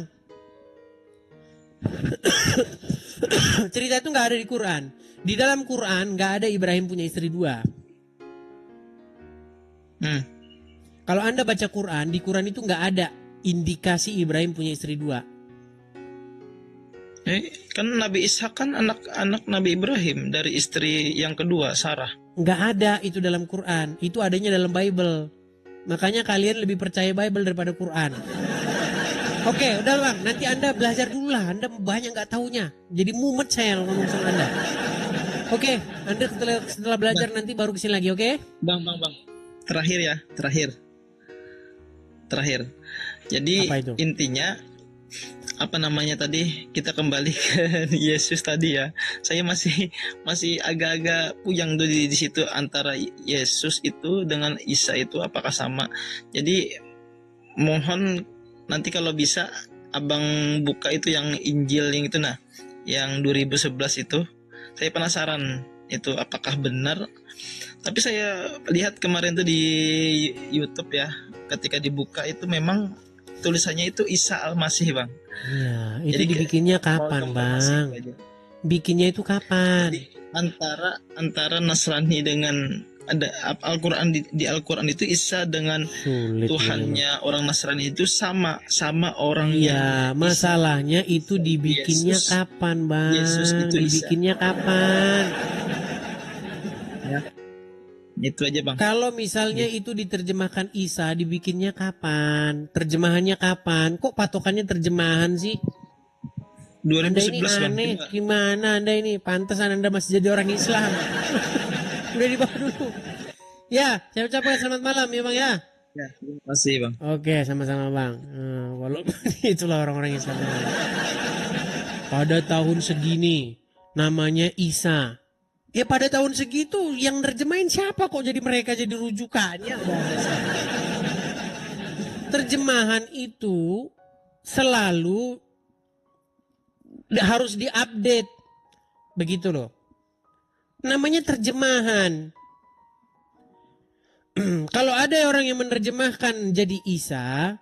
Speaker 1: Cerita itu nggak ada di Quran. Di dalam Quran nggak ada Ibrahim punya istri dua. Kalau Anda baca Quran, di Quran itu nggak ada indikasi Ibrahim punya istri dua.
Speaker 3: Kan Nabi Ishak kan anak Nabi Ibrahim dari istri yang kedua, Sarah.
Speaker 1: Nggak ada itu dalam Quran. Itu adanya dalam Bible. Makanya kalian lebih percaya Bible daripada Quran. Oke, udah Bang. Nanti Anda belajar dulu lah. Anda banyak nggak taunya. Jadi mumet saya ngomong sama Anda. Oke, Anda setelah belajar nanti baru kesini lagi, oke?
Speaker 3: Bang. Terakhir ya, terakhir. Jadi intinya apa namanya tadi, kita kembali ke Yesus tadi ya. Saya masih agak-agak puyang tuh di situ antara Yesus itu dengan Isa itu apakah sama. Jadi mohon nanti kalau bisa Abang buka itu yang Injil yang itu yang 2011 itu. Saya penasaran itu apakah benar. Tapi saya lihat kemarin tuh di YouTube ya, ketika dibuka itu memang tulisannya itu Isa Al-Masih Bang.
Speaker 1: Iya, itu
Speaker 3: jadi
Speaker 1: dibikinnya kapan Bang? Bikinnya itu kapan?
Speaker 3: Jadi, antara Nasrani dengan ada Al-Quran di Al-Quran itu Isa dengan Tuhannya orang Nasrani itu sama orangnya.
Speaker 1: Iya, masalahnya itu dibikinnya
Speaker 3: Yesus,
Speaker 1: kapan Bang?
Speaker 3: Yesus itu
Speaker 1: dibikinnya kapan?
Speaker 3: Ya. Itu aja Bang.
Speaker 1: Kalau misalnya itu diterjemahkan Isa, dibikinnya kapan? Terjemahannya kapan? Kok patokannya terjemahan sih?
Speaker 3: 2011
Speaker 1: Anda ini aneh,
Speaker 3: Bang.
Speaker 1: gimana Anda ini? Pantesan Anda masih jadi orang Islam. Udah dibawa dulu. Ya, saya ucapkan selamat malam ya Bang ya.
Speaker 3: Ya, terima kasih Bang.
Speaker 1: Oke, sama-sama Bang. Walaupun itulah orang-orang Islam. Pada tahun segini, namanya Isa. Ya pada tahun segitu yang nerjemahin siapa kok jadi mereka jadi rujukannya? Terjemahan itu selalu harus diupdate. Begitu loh. Namanya terjemahan. Kalau ada orang yang menerjemahkan jadi Isa,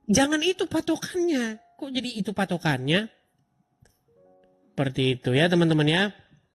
Speaker 1: jangan itu patokannya. Kok jadi itu patokannya? Seperti itu ya teman-teman ya.